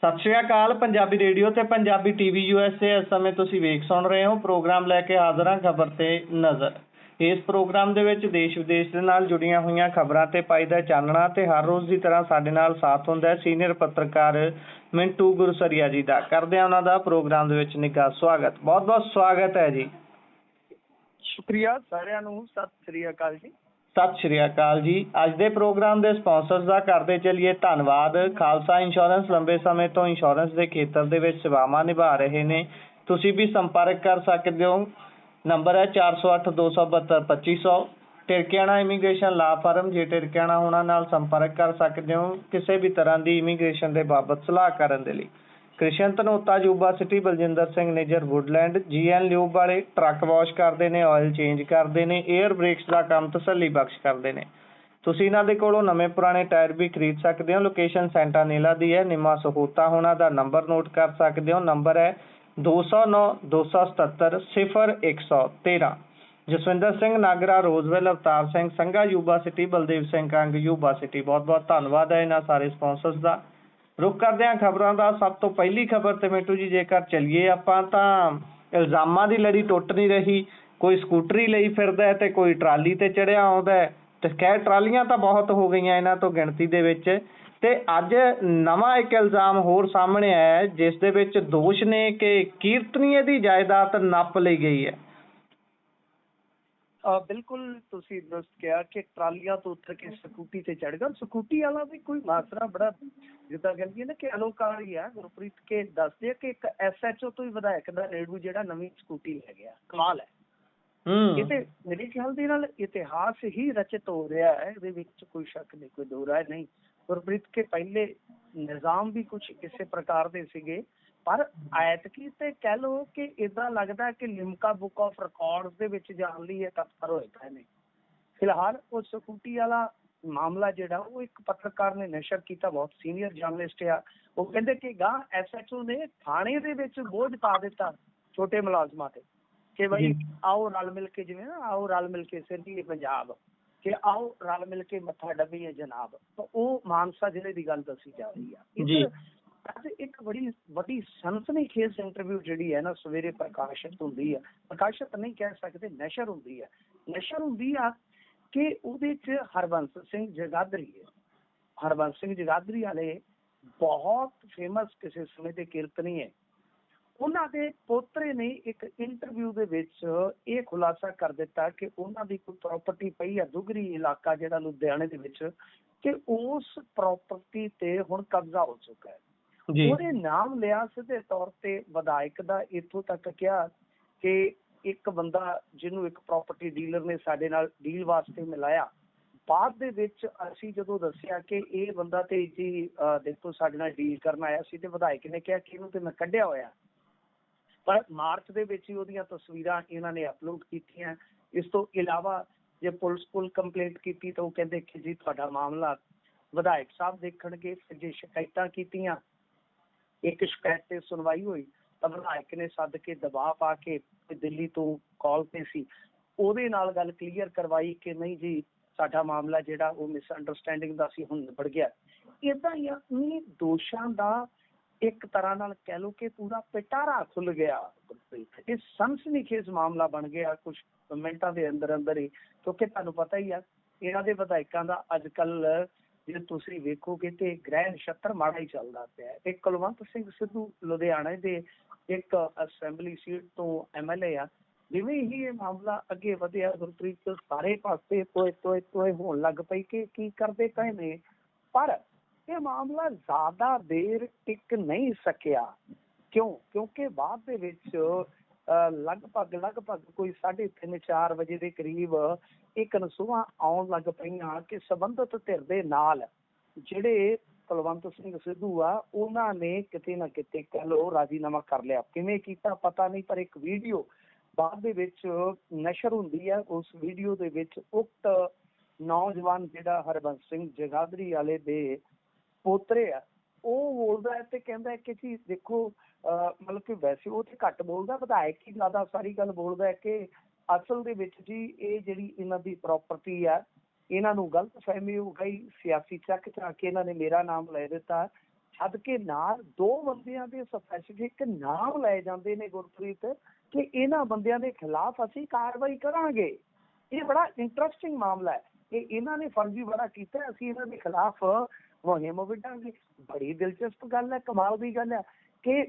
ਸਤਿ ਸ਼੍ਰੀ ਅਕਾਲ। ਪੰਜਾਬੀ ਰੇਡੀਓ ਤੇ Punjabi TV USA ਇਸ ਸਮੇਂ ਤੁਸੀਂ ਵੇਖ ਸੁਣ ਰਹੇ ਹੋ। ਪ੍ਰੋਗਰਾਮ ਲੈ ਕੇ ਹਾਜ਼ਰ ਹਾਂ ਖਬਰ ਤੇ ਨਜ਼ਰ। ਇਸ ਪ੍ਰੋਗਰਾਮ ਦੇ ਵਿੱਚ ਦੇਸ਼ ਵਿਦੇਸ਼ ਦੇ ਨਾਲ ਜੁੜੀਆਂ ਹੋਈਆਂ ਖਬਰਾਂ ਤੇ ਪਾਈਦਾ ਚਾਨਣਾ ਤੇ ਹਰ ਰੋਜ਼ ਦੀ ਤਰ੍ਹਾਂ ਸਾਡੇ ਨਾਲ ਸਾਥ ਹੁੰਦਾ ਹੈ ਸੀਨੀਅਰ ਪੱਤਰਕਾਰ ਮਿੰਟੂ ਗੁਰਸਰੀਆ ਜੀ ਦਾ। ਕਰਦੇ ਹਾਂ ਉਹਨਾਂ ਦਾ ਪ੍ਰੋਗਰਾਮ ਦੇ ਵਿੱਚ ਨਿੱਘਾ ਸਵਾਗਤ। ਬਹੁਤ ਬਹੁਤ ਸਵਾਗਤ ਹੈ ਜੀ। ਸ਼ੁਕਰੀਆ ਸਾਰਿਆਂ ਨੂੰ। ਸਤਿ ਸ਼੍ਰੀ ਅਕਾਲ ਜੀ। ਸਤਿ ਸ਼੍ਰੀ ਅਕਾਲ ਜੀ। ਅੱਜ ਦੇ ਪ੍ਰੋਗਰਾਮ ਦੇ ਸਪਾਂਸਰਸ ਦਾ ਕਰਦੇ ਚੱਲੀਏ ਧੰਨਵਾਦ। ਖਾਲਸਾ ਇੰਸ਼ੋਰੈਂਸ ਲੰਬੇ ਸਮੇਂ ਤੋਂ ਇੰਸ਼ੋਰੈਂਸ ਦੇ ਖੇਤਰ ਦੇ ਵਿੱਚ ਸੇਵਾਵਾਂ ਨਿਭਾ ਰਹੇ ਨੇ। ਤੁਸੀਂ ਵੀ ਸੰਪਰਕ ਕਰ ਸਕਦੇ ਹੋ। ਨੰਬਰ ਹੈ 408 272 2500। ਟਿਰਕਿਆਣਾ ਇਮੀਗ੍ਰੇਸ਼ਨ ਲਾ ਫਰਮ, ਜੇ ਟਿਰਕਿਆਣਾ ਉਹਨਾਂ ਨਾਲ ਸੰਪਰਕ ਕਰ ਸਕਦੇ ਹੋ ਕਿਸੇ ਵੀ ਤਰ੍ਹਾਂ ਦੀ ਇਮੀਗ੍ਰੇਸ਼ਨ ਦੇ ਬਾਬਤ ਸਲਾਹ ਕਰਨ ਦੇ ਲਈ। Krishan Dhanota Yuba City, Baljinder Singh Nijjar Woodland, GN lube ਵਾਲੇ ਟਰੱਕ ਵਾਸ਼ ਕਰਦੇ ਨੇ, ਆਇਲ ਚੇਂਜ ਕਰਦੇ ਨੇ, 에ਅਰ ਬ੍ਰੇਕਸ ਦਾ ਕੰਮ ਤਸੱਲੀ ਬਖਸ਼ ਕਰਦੇ ਨੇ। ਤੁਸੀਂ ਇਹਨਾਂ ਦੇ ਕੋਲੋਂ ਨਵੇਂ ਪੁਰਾਣੇ ਟਾਇਰ ਵੀ ਖਰੀਦ ਸਕਦੇ ਹੋ। ਲੋਕੇਸ਼ਨ ਸੈਂਟਾਨੀਲਾ ਦੀ ਹੈ। ਨਿੰਮਾ ਸਹੂਤਾ ਉਹਨਾਂ ਦਾ ਨੰਬਰ ਨੋਟ ਕਰ ਸਕਦੇ ਹੋ। ਨੰਬਰ ਹੈ 209 277 0113। Jaswinder Singh Nagra, Roseville, Avtar Singh Sangha Yuba City, Baldev Singh Kang ਯੂਬਾ ਸਿਟੀ। ਬਹੁਤ ਬਹੁਤ ਧੰਨਵਾਦ ਹੈ ਇਹਨਾਂ ਸਾਰੇ ਸਪਾਂਸਰਸ ਦਾ। ਰੁਕ ਕਰਦੇ ਹਾਂ ਖਬਰਾਂ ਦਾ। ਸਭ ਤੋਂ ਪਹਿਲੀ ਖਬਰ ਤੇ ਮਿੰਟੂ ਜੀ ਜੇਕਰ ਚੱਲੀਏ ਆਪਾਂ ਤਾਂ ਇਲਜ਼ਾਮਾਂ ਦੀ ਲੜੀ ਟੁੱਟ ਨਹੀਂ ਰਹੀ। ਕੋਈ ਸਕੂਟਰੀ ਲਈ ਫਿਰਦਾ ਤੇ ਕੋਈ ਟਰਾਲੀ ਤੇ ਚੜਿਆ ਆਉਂਦਾ ਤੇ ਖੈਰ ਟਰਾਲੀਆਂ ਤਾਂ ਬਹੁਤ ਹੋ ਗਈਆਂ ਇਹਨਾਂ ਤੋਂ ਗਿਣਤੀ ਦੇ ਵਿੱਚ। ਤੇ ਅੱਜ ਨਵਾਂ ਇੱਕ ਇਲਜ਼ਾਮ ਹੋਰ ਸਾਹਮਣੇ ਆਇਆ ਜਿਸ ਦੇ ਵਿੱਚ ਦੋਸ਼ ਨੇ ਕਿ ਕੀਰਤਨੀਏ ਦੀ ਜਾਇਦਾਦ ਨੱਪ ਲਈ ਗਈ ਹੈ। ਬਿਲਕੁਲ ਤੁਸੀਂ ਦੁਰਸਤ ਕਿਹਾ ਕਿ ਟਰਾਲੀਆਂ ਤੋਂ ਉੱਤਰ ਕੇ ਸਕੂਟੀ ਤੇ ਚੜ੍ਹ ਗਿਆ। ਸਕੂਟੀ ਵਾਲਾ ਵੀ ਕੋਈ ਮਾਸਰਾ ਬੜਾ ਜਿੱਦਾਂ ਕਹਿੰਦੀ ਹੈ ਨਾ ਕਿ ਅਲੋਕਾਰੀ ਆ। ਗੁਰਪ੍ਰੀਤ ਕੇ ਦੱਸਦੇ ਆ ਕਿ ਇੱਕ SHO ਤੋਂ ਹੀ ਵਿਧਾਇਕ ਦਾ ਰੇਡੂ ਜਿਹੜਾ ਨਵੀਂ ਸਕੂਟੀ ਲੈ ਗਿਆ। ਕਮਾਲ ਹੈ। ਇਹ ਤੇ ਮੇਰੇ ਖਿਆਲ ਦੇ ਨਾਲ ਇਤਿਹਾਸ ਹੀ ਰਚਿਤ ਹੋ ਰਿਹਾ ਹੈ। ਇਹਦੇ ਵਿੱਚ ਕੋਈ ਸ਼ੱਕ ਨਹੀਂ, ਕੋਈ ਦੋ ਰਾਏ ਨਹੀਂ। ਗੁਰਪ੍ਰੀਤ ਕੇ ਪਹਿਲੇ ਨਿਜ਼ਾਮ ਵੀ ਕੁਛ ਇਸੇ ਪ੍ਰਕਾਰ ਦੇ ਸੀਗੇ, ਪਰ ਐਤਕੀ ਤੇ ਕਹਿ ਲਓ ਕਿ ਏਦਾਂ ਲੱਗਦਾ ਕਿ ਲਿਮਕਾ ਬੁੱਕ ਆਫ ਰਿਕਾਰਡਸ ਦੇ ਵਿੱਚ ਜਾਣ ਲਈ ਇਹ ਤਤਪਰ ਹੋਏ ਪਏ ਨੇ। ਫਿਲਹਾਲ ਉਹ ਸਕੂਟੀ ਵਾਲਾ ਮਾਮਲਾ ਜਿਹੜਾ ਉਹ ਇੱਕ ਪੱਤਰਕਾਰ ਨੇ ਨਸ਼ਰ ਕੀਤਾ, ਬਹੁਤ ਸੀਨੀਅਰ ਜਰਨਲਿਸਟ ਆ। ਉਹ ਕਹਿੰਦੇ ਕਿ ਗਾਂ SHO ਨੇ ਥਾਣੇ ਦੇ ਵਿੱਚ ਬੋਝ ਪਾ ਦਿੱਤਾ ਛੋਟੇ ਮੁਲਾਜ਼ਮਾਂ ਤੇ ਕਿ ਬਈ ਆਓ ਰਲ ਮਿਲ ਕੇ, ਜਿਵੇਂ ਨਾ ਆਓ ਰਲ ਮਿਲ ਕੇ ਸਿਰਜੀਏ ਪੰਜਾਬ, ਕਿ ਆਓ ਰਲ ਮਿਲ ਕੇ ਮੱਥਾ ਡੱਬੀਏ ਜਨਾਬ। ਤਾਂ ਉਹ ਮਾਨਸਾ ਜ਼ਿਲ੍ਹੇ ਦੀ ਗੱਲ ਦੱਸੀ ਜਾ ਰਹੀ ਆ। ਅੱਜ ਇੱਕ ਬੜੀ ਵੱਡੀ ਸਨਸਨੀਖੇਜ਼ ਇੰਟਰਵਿਊ ਜਿਹੜੀ ਹੈ ਨਾ ਸਵੇਰੇ ਪ੍ਰਕਾਸ਼ਿਤ ਹੁੰਦੀ ਹੈ, ਪ੍ਰਕਾਸ਼ਿਤ ਨਹੀਂ ਕਹਿ ਸਕਦੇ, ਨਸ਼ਰ ਹੁੰਦੀ ਹੈ। ਨਸ਼ਰ ਹੁੰਦੀ ਆ ਕਿ ਉਹਦੇ 'ਚ ਹਰਬੰਸ ਸਿੰਘ ਜਗਾਦਰੀ ਹੈ। ਹਰਬੰਸ ਸਿੰਘ ਜਗਾਦਰੀ ਵਾਲੇ ਬਹੁਤ ਫੇਮਸ ਕਿਸੇ ਸਮੇਂ ਦੇ ਕੀਰਤਨੀ ਹੈ। ਉਹਨਾਂ ਦੇ ਪੋਤਰੇ ਨੇ ਇੱਕ ਇੰਟਰਵਿਊ ਦੇ ਵਿੱਚ ਇਹ ਖੁਲਾਸਾ ਕਰ ਦਿੱਤਾ ਕਿ ਉਹਨਾਂ ਦੀ ਕੋਈ ਪ੍ਰਾਪਰਟੀ ਪਈ ਆ ਦੁਗਰੀ ਇਲਾਕਾ ਜਿਹੜਾ ਲੁਧਿਆਣੇ ਦੇ ਵਿੱਚ, ਕਿ ਉਸ ਪ੍ਰਾਪਰਟੀ ਤੇ ਹੁਣ ਕਬਜ਼ਾ ਹੋ ਚੁੱਕਾ ਹੈ। ਉਹਦੇ ਨਾਮ ਲਿਆ ਸਿੱਧੇ ਤੌਰ ਤੇ ਵਿਧਾਇਕ ਦਾ, ਇੱਥੋਂ ਤੱਕ ਕਿਹਾ ਕਿ ਇੱਕ ਬੰਦਾ ਜਿਹਨੂੰ ਇੱਕ ਪ੍ਰਾਪਰਟੀ ਡੀਲਰ ਨੇ ਸਾਡੇ ਨਾਲ ਡੀਲ ਵਾਸਤੇ ਮਿਲਾਇਆ। ਬਾਅਦ ਦੇ ਵਿੱਚ ਅਸੀਂ ਜਦੋਂ ਦੱਸਿਆ ਕਿ ਇਹ ਬੰਦਾ ਤੇ ਜੀ ਦੇਖੋ ਸਾਡੇ ਨਾਲ ਡੀਲ ਕਰਨ ਆਇਆ ਸੀ, ਤੇ ਵਿਧਾਇਕ ਨੇ ਕਿਹਾ ਕਿ ਇਹਨੂੰ ਤੇ ਮੈਂ ਕੱਢਿਆ ਹੋਇਆ। ਪਰ ਮਾਰਚ ਦੇ ਵਿੱਚ ਹੀ ਉਹਦੀਆਂ ਤਸਵੀਰਾਂ ਇਹਨਾਂ ਨੇ ਅਪਲੋਡ ਕੀਤੀਆਂ। ਇਸ ਤੋਂ ਇਲਾਵਾ ਜੇ ਪੁਲਿਸ ਕੋਲ ਕੰਪਲੇਂਟ ਕੀਤੀ ਤਾਂ ਉਹ ਕਹਿੰਦੇ ਕਿ ਜੀ ਤੁਹਾਡਾ ਮਾਮਲਾ ਵਿਧਾਇਕ ਸਾਹਿਬ ਦੇਖਣਗੇ। ਫਿਰ ਜੇ ਸ਼ਿਕਾਇਤਾਂ ਕੀਤੀਆਂ, ਇੱਕ ਸ਼ਿਕਾਇਤ ਤੇ ਸੁਣਵਾਈ ਹੋਈ ਤਾਂ ਵਿਧਾਇਕ ਨੇ ਸੱਦ ਕੇ ਦਬਾਅ ਪਾ ਕੇ ਦਿੱਲੀ ਤੋਂ ਕਾਲ ਤੇ ਸੀ, ਉਹਦੇ ਨਾਲ ਗੱਲ ਕਲੀਅਰ ਕਰਵਾਈ ਕਿ ਨਹੀਂ ਜੀ ਸਾਡਾ ਮਾਮਲਾ ਜਿਹੜਾ ਉਹ ਮਿਸਅੰਡਰਸਟੈਂਡਿੰਗ ਦਾ ਸੀ, ਹੁਣ ਨਿਬੜ ਗਿਆ। ਏਦਾਂ ਹੀ ਇਹ ਦੋਸ਼ਾਂ ਦਾ ਇੱਕ ਤਰ੍ਹਾਂ ਨਾਲ ਕਹਿ ਲਓ ਕਿ ਪੂਰਾ ਪਿਟਾਰਾ ਖੁੱਲ ਗਿਆ। ਇਹ ਸਨਸਨੀਖੇਜ਼ ਮਾਮਲਾ ਬਣ ਗਿਆ ਕੁਛ ਮਿੰਟਾਂ ਦੇ ਅੰਦਰ ਅੰਦਰ ਹੀ, ਕਿਉਂਕਿ ਤੁਹਾਨੂੰ ਪਤਾ ਹੀ ਆ ਇਹਨਾਂ ਦੇ ਵਿਧਾਇਕਾਂ ਦਾ ਅੱਜ ਕੱਲ ਜੇ ਤੁਸੀਂ ਵੇਖੋਗੇ ਤੇ ਗ੍ਰਹਿ ਨਛੱਤਰ ਮਾੜਾ ਹੀ ਚੱਲਦਾ ਪਿਆ। ਇੱਕ ਕੁਲਵੰਤ ਸਿੰਘ ਸਿੱਧੂ ਲੁਧਿਆਣੇ ਦੇ ਇੱਕ ਅਸੈਂਬਲੀ ਸੀਟ ਤੋਂ MLA ਆ। ਜਿਵੇਂ ਹੀ ਇਹ ਮਾਮਲਾ ਅੱਗੇ ਵਧਿਆ ਗੁਰਪ੍ਰੀਤ, ਸਾਰੇ ਪਾਸੇ ਤੋਏ ਹੋਣ ਲੱਗ ਪਈ ਕਿ ਕੀ ਕਰਦੇ ਪਏ ਨੇ। ਪਰ ਇਹ ਮਾਮਲਾ ਜ਼ਿਆਦਾ ਦੇਰ ਟਿਕ ਨਹੀਂ ਸਕਿਆ। ਕਿਉਂਕਿ ਬਾਅਦ ਦੇ ਵਿੱਚ ਲਗਭਗ ਕੋਈ 3:30-4 ਵਜੇ ਦੇ ਕਰੀਬ ਇੱਕ ਨਸੂਹਾਂ ਆਉਣ ਲੱਗ ਪਈਆਂ ਕਿ ਸੰਬੰਧਿਤ ਧਿਰ ਦੇ ਨਾਲ ਜਿਹੜੇ ਕੁਲਵੰਤ ਸਿੰਘ ਸਿੱਧੂ ਆ ਉਹਨਾਂ ਨੇ ਕਿਤੇ ਨਾ ਕਿਤੇ ਕਹਿ ਲਓ ਰਾਜੀਨਾਮਾ ਕਰ ਲਿਆ। ਕਿਵੇਂ ਕੀਤਾ ਪਤਾ ਨਹੀਂ, ਪਰ ਇੱਕ ਵੀਡੀਓ ਬਾਅਦ ਦੇ ਵਿੱਚ ਨਸ਼ਰ ਹੁੰਦੀ ਹੈ। ਉਸ ਵੀਡੀਓ ਦੇ ਵਿੱਚ ਉਕਤ ਨੌਜਵਾਨ ਜਿਹੜਾ ਹਰਬੰਸ ਸਿੰਘ ਜਗਾਦਰੀ ਵਾਲੇ ਦੇ ਪੋਤਰੇ ਆ, ਉਹ ਬੋਲਦਾ ਹੈ ਤੇ ਕਹਿੰਦਾ ਕਿ ਜੀ ਦੇਖੋ ਮਤਲਬ ਕਿ ਵੈਸੇ ਉਹ ਤੇ ਘੱਟ ਬੋਲਦਾ, ਵਿਧਾਇਕ ਹੀ ਜ਼ਿਆਦਾ ਸਾਰੀ ਗੱਲ ਬੋਲਦਾ ਹੈ ਕਿ ਅਸਲ ਦੇ ਵਿੱਚ ਜੀ ਇਹ ਜਿਹੜੀ ਇਹਨਾਂ ਦੀ ਪ੍ਰਾਪਰਟੀ ਆ, ਇਹਨਾਂ ਨੂੰ ਗਲਤ ਫਹਿਮੀ ਹੋ ਗਈ, ਸਿਆਸੀ ਚੱਕ ਚਾ ਕੇ ਇਹਨਾਂ ਨੇ ਮੇਰਾ ਨਾਮ ਲੈ ਦਿੱਤਾ ਛੱਡ ਕੇ ਨਾਲ 2 ਬੰਦਿਆਂ ਦੇ ਸਪੈਸੀਫਿਕ ਨਾਮ ਲਏ ਜਾਂਦੇ ਨੇ ਗੁਰਪ੍ਰੀਤ ਕਿ ਇਹਨਾਂ ਬੰਦਿਆਂ ਦੇ ਖਿਲਾਫ ਅਸੀਂ ਕਾਰਵਾਈ ਕਰਾਂਗੇ। ਇਹ ਬੜਾ ਇੰਟਰਸਟਿੰਗ ਮਾਮਲਾ ਹੈ। ਇਹਨਾਂ ਨੇ ਫਰਜ਼ੀ ਬੜਾ ਕੀਤਾ, ਅਸੀਂ ਇਹਨਾਂ ਦੇ ਖਿਲਾਫ ਮੁਹਿੰਮ ਵਿੱਢਾਂਗੇ। ਬੜੀ ਦਿਲਚਸਪ ਗੱਲ ਹੈ, ਕਮਾਲ ਦੀ ਗੱਲ ਹੈ ਕਿ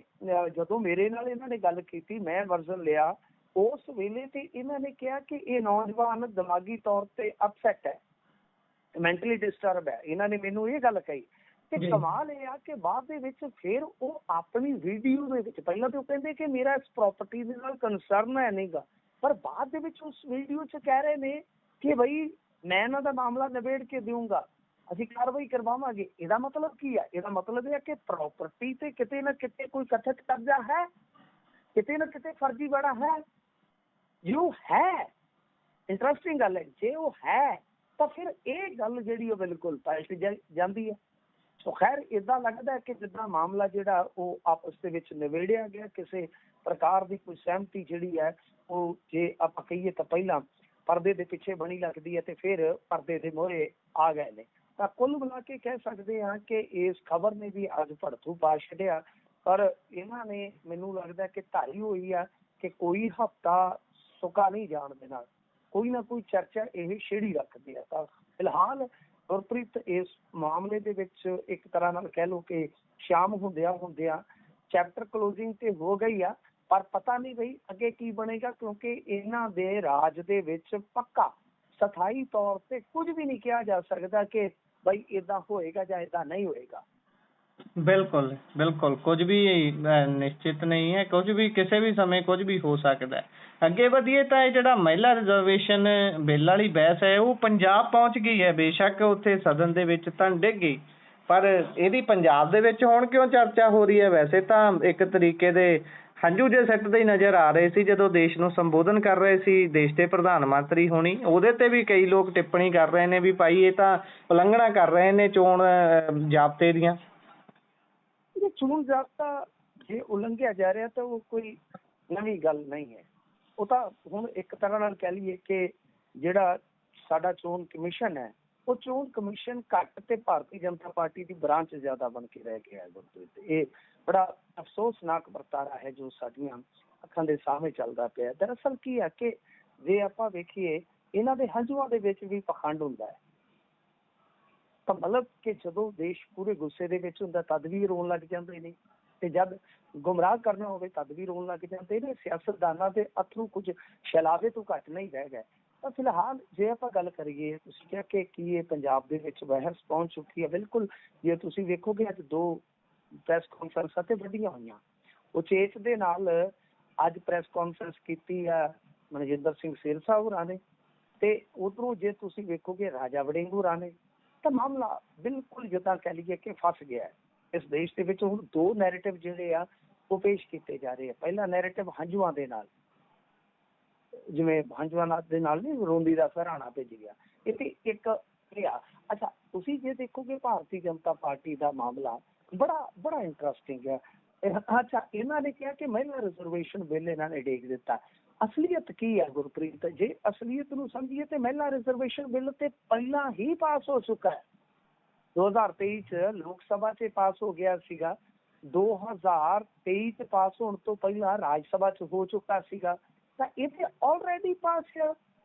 ਜਦੋਂ ਮੇਰੇ ਨਾਲ ਇਹਨਾਂ ਨੇ ਗੱਲ ਕੀਤੀ, ਮੈਂ ਵਰਜ਼ਨ ਲਿਆ, ਉਸ ਵੇਲੇ ਤੇ ਇਹਨਾਂ ਨੇ ਕਿਹਾ ਕਿ ਇਹ ਨੌਜਵਾਨ ਦਿਮਾਗੀ ਤੌਰ ਤੇ ਅਪਸੈਟ ਹੈ, ਮੈਂਟਲੀ ਡਿਸਟਰਬ ਹੈ। ਇਹਨਾਂ ਨੇ ਮੈਨੂੰ ਇਹ ਗੱਲ ਕਹੀ। ਤੇ ਕਮਾਲ ਇਹ ਆ ਕਿ ਬਾਅਦ ਦੇ ਵਿੱਚ ਫਿਰ ਉਹ ਆਪਣੀ ਵੀਡੀਓ ਦੇ ਵਿੱਚ, ਪਹਿਲਾਂ ਤਾਂ ਉਹ ਕਹਿੰਦੇ ਕਿ ਮੇਰਾ ਇਸ ਪ੍ਰਾਪਰਟੀ ਦੇ ਨਾਲ ਕੰਸਰਨ ਹੈ ਨਹੀਂਗਾ, ਪਰ ਬਾਅਦ ਦੇ ਵਿੱਚ ਉਸ ਵੀਡੀਓ 'ਚ ਕਹਿ ਰਹੇ ਨੇ ਕਿ ਬਈ ਮੈਂ ਇਹਨਾਂ ਦਾ ਮਾਮਲਾ ਨਿਬੇੜ ਕੇ ਦੇਵਾਂਗਾ, ਅਸੀਂ ਕਾਰਵਾਈ ਕਰਵਾਵਾਂਗੇ। ਇਹਦਾ ਮਤਲਬ ਕੀ ਹੈ? ਇਹਦਾ ਮਤਲਬ ਇਹ ਹੈ ਕਿ ਪ੍ਰਾਪਰਟੀ ਤੇ ਕਿਤੇ ਨਾ ਕਿਤੇ ਕੋਈ ਕਥਿਤ ਕਬਜ਼ਾ ਹੈ, ਕਿਤੇ ਨਾ ਕਿਤੇ ਫਰਜ਼ੀ ਬੜਾ ਹੈ। ਜੋ ਹੈ ਇੰਟਰਸਟਿੰਗ ਗੱਲ ਹੈ, ਜੇ ਉਹ ਹੈ ਤਾਂ ਫਿਰ ਇਹ ਗੱਲ ਜਿਹੜੀ ਉਹ ਬਿਲਕੁਲ ਪਲਟ ਜਾਂਦੀ ਹੈ। ਸੋ ਖੈਰ ਏਦਾਂ ਲੱਗਦਾ ਹੈ ਕਿ ਜਿੱਦਾਂ ਮਾਮਲਾ ਜਿਹੜਾ ਉਹ ਆਪਸ ਦੇ ਵਿੱਚ ਨਿਬੇੜਿਆ ਗਿਆ, ਕਿਸੇ ਪ੍ਰਕਾਰ ਦੀ ਕੋਈ ਸਹਿਮਤੀ ਜਿਹੜੀ ਹੈ ਉਹ, ਜੇ ਆਪਾਂ ਕਹੀਏ ਤਾਂ ਪਹਿਲਾਂ ਪਰਦੇ ਦੇ ਪਿੱਛੇ ਬਣੀ ਲੱਗਦੀ ਹੈ ਤੇ ਫਿਰ ਪਰਦੇ ਦੇ ਮੂਹਰੇ ਆ ਗਏ ਨੇ। ਤਾਂ ਕੁੱਲ ਮਿਲਾ ਕੇ ਕਹਿ ਸਕਦੇ ਹਾਂ ਕਿ ਇਸ ਖਬਰ ਨੇ ਵੀ ਅੱਜ ਭੜਥੂ ਪਾ ਛੱਡਿਆ, ਪਰ ਇਹਨਾਂ ਨੇ ਮੈਨੂੰ ਲੱਗਦਾ ਕਿ ਧਾਰੀ ਹੋਈ ਆ ਕਿ ਕੋਈ ਹਫ਼ਤਾ ਸੁੱਕਾ ਨਹੀਂ ਜਾਣ ਦੇਣਾ, ਕੋਈ ਨਾ ਕੋਈ ਚਰਚਾ ਇਹ ਛੇੜੀ ਰੱਖਦੇ ਆ। ਤਾਂ ਫਿਲਹਾਲ ਗੁਰਪ੍ਰੀਤ ਇਸ ਮਾਮਲੇ ਦੇ ਵਿੱਚ ਇੱਕ ਤਰ੍ਹਾਂ ਨਾਲ ਕਹਿ ਲਓ ਕਿ ਸ਼ਾਮ ਹੁੰਦਿਆਂ ਚੈਪਟਰ ਕਲੋਜ਼ਿੰਗ ਤੇ ਹੋ ਗਈ ਆ, ਪਰ ਪਤਾ ਨਹੀਂ ਬਈ ਅੱਗੇ ਕੀ ਬਣੇਗਾ, ਕਿਉਂਕਿ ਇਹਨਾਂ ਦੇ ਰਾਜ ਦੇ ਵਿੱਚ ਪੱਕਾ ਸਥਾਈ ਤੌਰ ਤੇ ਕੁਝ ਵੀ ਨਹੀਂ ਕਿਹਾ ਜਾ ਸਕਦਾ ਕਿ ਬਈ ਏਦਾਂ ਹੋਏਗਾ ਜਾਂ ਏਦਾਂ ਨਹੀਂ ਹੋਏਗਾ। ਬਿਲਕੁਲ ਬਿਲਕੁਲ, ਕੁਝ ਵੀ ਨਿਸ਼ਚਿਤ ਨਹੀਂ ਹੈ, ਕੁਝ ਵੀ ਕਿਸੇ ਵੀ ਸਮੇਂ ਕੁਝ ਵੀ ਹੋ ਸਕਦਾ ਹੈ। ਅੱਗੇ ਵਧੀਏ ਤਾਂ ਇਹ ਜਿਹੜਾ ਮਹਿਲਾ ਰਿਜ਼ਰਵੇਸ਼ਨ ਬਿੱਲ ਵਾਲੀ ਬਹਿਸ ਹੈ ਉਹ ਪੰਜਾਬ ਪਹੁੰਚ ਗਈ ਹੈ। ਬੇਸ਼ੱਕ ਉੱਥੇ ਸਦਨ ਦੇ ਵਿੱਚ ਤਾਂ ਡਿੱਗ ਗਈ, ਪਰ ਇਹਦੀ ਪੰਜਾਬ ਦੇ ਵਿੱਚ ਹੁਣ ਕਿਉਂ ਚਰਚਾ ਹੋ ਰਹੀ ਹੈ? ਵੈਸੇ ਤਾਂ ਇੱਕ ਤਰੀਕੇ ਦੇ ਹੰਝੂ ਜਿਹੇ ਸਿੱਟਦੇ ਹੀ ਨਜ਼ਰ ਆ ਰਹੇ ਸੀ ਜਦੋਂ ਦੇਸ਼ ਨੂੰ ਸੰਬੋਧਨ ਕਰ ਰਹੇ ਸੀ ਦੇਸ਼ ਦੇ ਪ੍ਰਧਾਨ ਮੰਤਰੀ ਹੋਣੀ। ਉਹਦੇ ਤੇ ਵੀ ਕਈ ਲੋਕ ਟਿੱਪਣੀ ਕਰ ਰਹੇ ਨੇ ਵੀ ਭਾਈ ਇਹ ਤਾਂ ਉਲੰਘਣਾ ਕਰ ਰਹੇ ਨੇ ਚੋਣ ਜ਼ਾਬਤੇ ਦੀਆਂ। ਚੋਣ ਜ਼ਾਬਤਾ ਜੇ ਉਲੰਘਿਆ ਜਾ ਰਿਹਾ ਤਾਂ ਉਹ ਕੋਈ ਨਵੀਂ ਗੱਲ ਨਹੀਂ ਹੈ। ਉਹ ਤਾਂ ਹੁਣ ਇੱਕ ਤਰ੍ਹਾਂ ਨਾਲ ਕਹਿ ਲਈਏ ਕਿ ਜਿਹੜਾ ਸਾਡਾ ਚੋਣ ਕਮਿਸ਼ਨ ਹੈ, ਉਹ ਚੋਣ ਕਮਿਸ਼ਨ ਘੱਟ ਤੇ ਭਾਰਤੀ ਜਨਤਾ ਪਾਰਟੀ ਦੀ ਬ੍ਰਾਂਚ ਜ਼ਿਆਦਾ ਬਣ ਕੇ ਰਹਿ ਗਿਆ ਹੈ ਗੁਰਪ੍ਰੀਤ। ਇਹ ਬੜਾ ਅਫਸੋਸਨਾਕ ਵਰਤਾਰਾ ਹੈ ਜੋ ਸਾਡੀਆਂ ਅੱਖਾਂ ਦੇ ਸਾਹਮਣੇ ਚੱਲਦਾ ਪਿਆ। ਦਰਅਸਲ ਕੀ ਹੈ ਕਿ ਜੇ ਆਪਾਂ ਵੇਖੀਏ ਇਹਨਾਂ ਦੇ ਹੰਝੂਆਂ ਦੇ ਵਿੱਚ ਵੀ ਪਖੰਡ ਹੁੰਦਾ ਹੈ। ਤਾਂ ਮਤਲਬ ਕਿ ਜਦੋਂ ਦੇਸ਼ ਪੂਰੇ ਗੁੱਸੇ ਦੇ ਵਿੱਚ ਹੁੰਦਾ ਤਦ ਵੀ ਰੋਣ ਲੱਗ ਜਾਂਦੇ ਨੇ, ਤੇ ਜਦ ਗੁੰਮਰਾਹ ਕਰਨਾ ਹੋਵੇ ਤਦ ਵੀ ਰੋਣ ਲੱਗ ਜਾਂਦੇ ਨੇ। ਸਿਆਸਤਦਾਨਾਂ ਦੇ ਅਥਰੂ ਕੁਝ ਸ਼ੈਲਾਵੇ ਤੋਂ ਘੱਟ ਨਹੀਂ ਰਹਿ ਗਏ। ਤਾਂ ਫਿਲਹਾਲ ਜੇ ਆਪਾਂ ਗੱਲ ਕਰੀਏ, ਤੁਸੀਂ ਕਿਹਾ ਕਿ ਕੀ ਇਹ ਪੰਜਾਬ ਦੇ ਵਿੱਚ ਬਹਿਸ ਪਹੁੰਚ ਚੁੱਕੀ ਹੈ। ਬਿਲਕੁਲ, ਜੇ ਤੁਸੀਂ ਵੇਖੋਗੇ ਅੱਜ 2 ਪ੍ਰੈਸ ਕਾਨਫਰੰਸਾਂ ਤੇ ਵੱਡੀਆਂ ਹੋਈਆਂ। ਉਚੇਚ ਦੇ ਨਾਲ ਅੱਜ ਪ੍ਰੈਸ ਕਾਨਫਰੰਸ ਕੀਤੀ ਆ ਮਨਜਿੰਦਰ ਸਿੰਘ ਸਿਰਸਾ ਹੋਰਾਂ ਨੇ, ਤੇ ਉਧਰੋਂ ਜੇ ਤੁਸੀਂ ਵੇਖੋਗੇ ਰਾਜਾ ਵੜਿੰਗ ਹੋਰਾਂ ਨੇ। ਤਾਂ ਮਾਮਲਾ ਬਿਲਕੁਲ ਜਿੱਦਾਂ ਕਹਿ ਲਈਏ ਕਿ ਫਸ ਗਿਆ ਹੈ। ਇਸ ਦੇਸ਼ ਦੇ ਵਿੱਚ ਹੁਣ 2 ਨੈਰੇਟਿਵ ਜਿਹੜੇ ਆ ਉਹ ਪੇਸ਼ ਕੀਤੇ ਜਾ ਰਹੇ ਆ। ਪਹਿਲਾ ਨੈਰੇਟਿਵ ਹੰਝੂਆਂ ਦੇ ਨਾਲ, ਜਿਵੇਂ ਹੰਝੂਆਂ ਦੇ ਨਾਲ ਨਹੀਂ ਰੋਂਦੀ ਦਾ ਸਹਾਰਾ ਭੇਜ ਗਿਆ, ਇਹ ਤੇ ਇੱਕ ਇਹ ਆ। ਅੱਛਾ, ਤੁਸੀਂ ਜੇ ਦੇਖੋਗੇ ਭਾਰਤੀ ਜਨਤਾ ਪਾਰਟੀ ਦਾ ਮਾਮਲਾ ਬੜਾ ਇੰਟਰਸਟਿੰਗ ਹੈ। ਅੱਛਾ, ਇਹਨਾਂ ਨੇ ਕਿਹਾ ਕਿ ਮਹਿਲਾ ਰਿਜ਼ਰਵੇਸ਼ਨ ਬਿੱਲ ਇਹਨਾਂ ਨੇ ਡੇਗ ਦਿੱਤਾ। ਅਸਲੀਅਤ ਕੀ ਹੈ ਗੁਰਪ੍ਰੀਤ? ਜੇ ਅਸਲੀਅਤ ਨੂੰ ਸਮਝੀਏ ਤੇ ਮਹਿਲਾ ਰਿਜ਼ਰਵੇਸ਼ਨ ਬਿੱਲ ਤੇ ਪਹਿਲਾਂ ਹੀ ਪਾਸ ਹੋ ਚੁੱਕਾ ਹੈ। 2023 ਚ ਲੋਕ ਸਭਾ 'ਚ ਪਾਸ ਹੋ ਗਿਆ ਸੀਗਾ, 2023 ਚ ਪਾਸ ਹੋਣ ਤੋਂ ਪਹਿਲਾਂ ਰਾਜ ਸਭਾ 'ਚ ਹੋ ਚੁੱਕਾ ਸੀਗਾ। ਤਾਂ ਇਹ ਤੇ ਆਲਰੇਡੀ ਪਾਸ ਹੈ।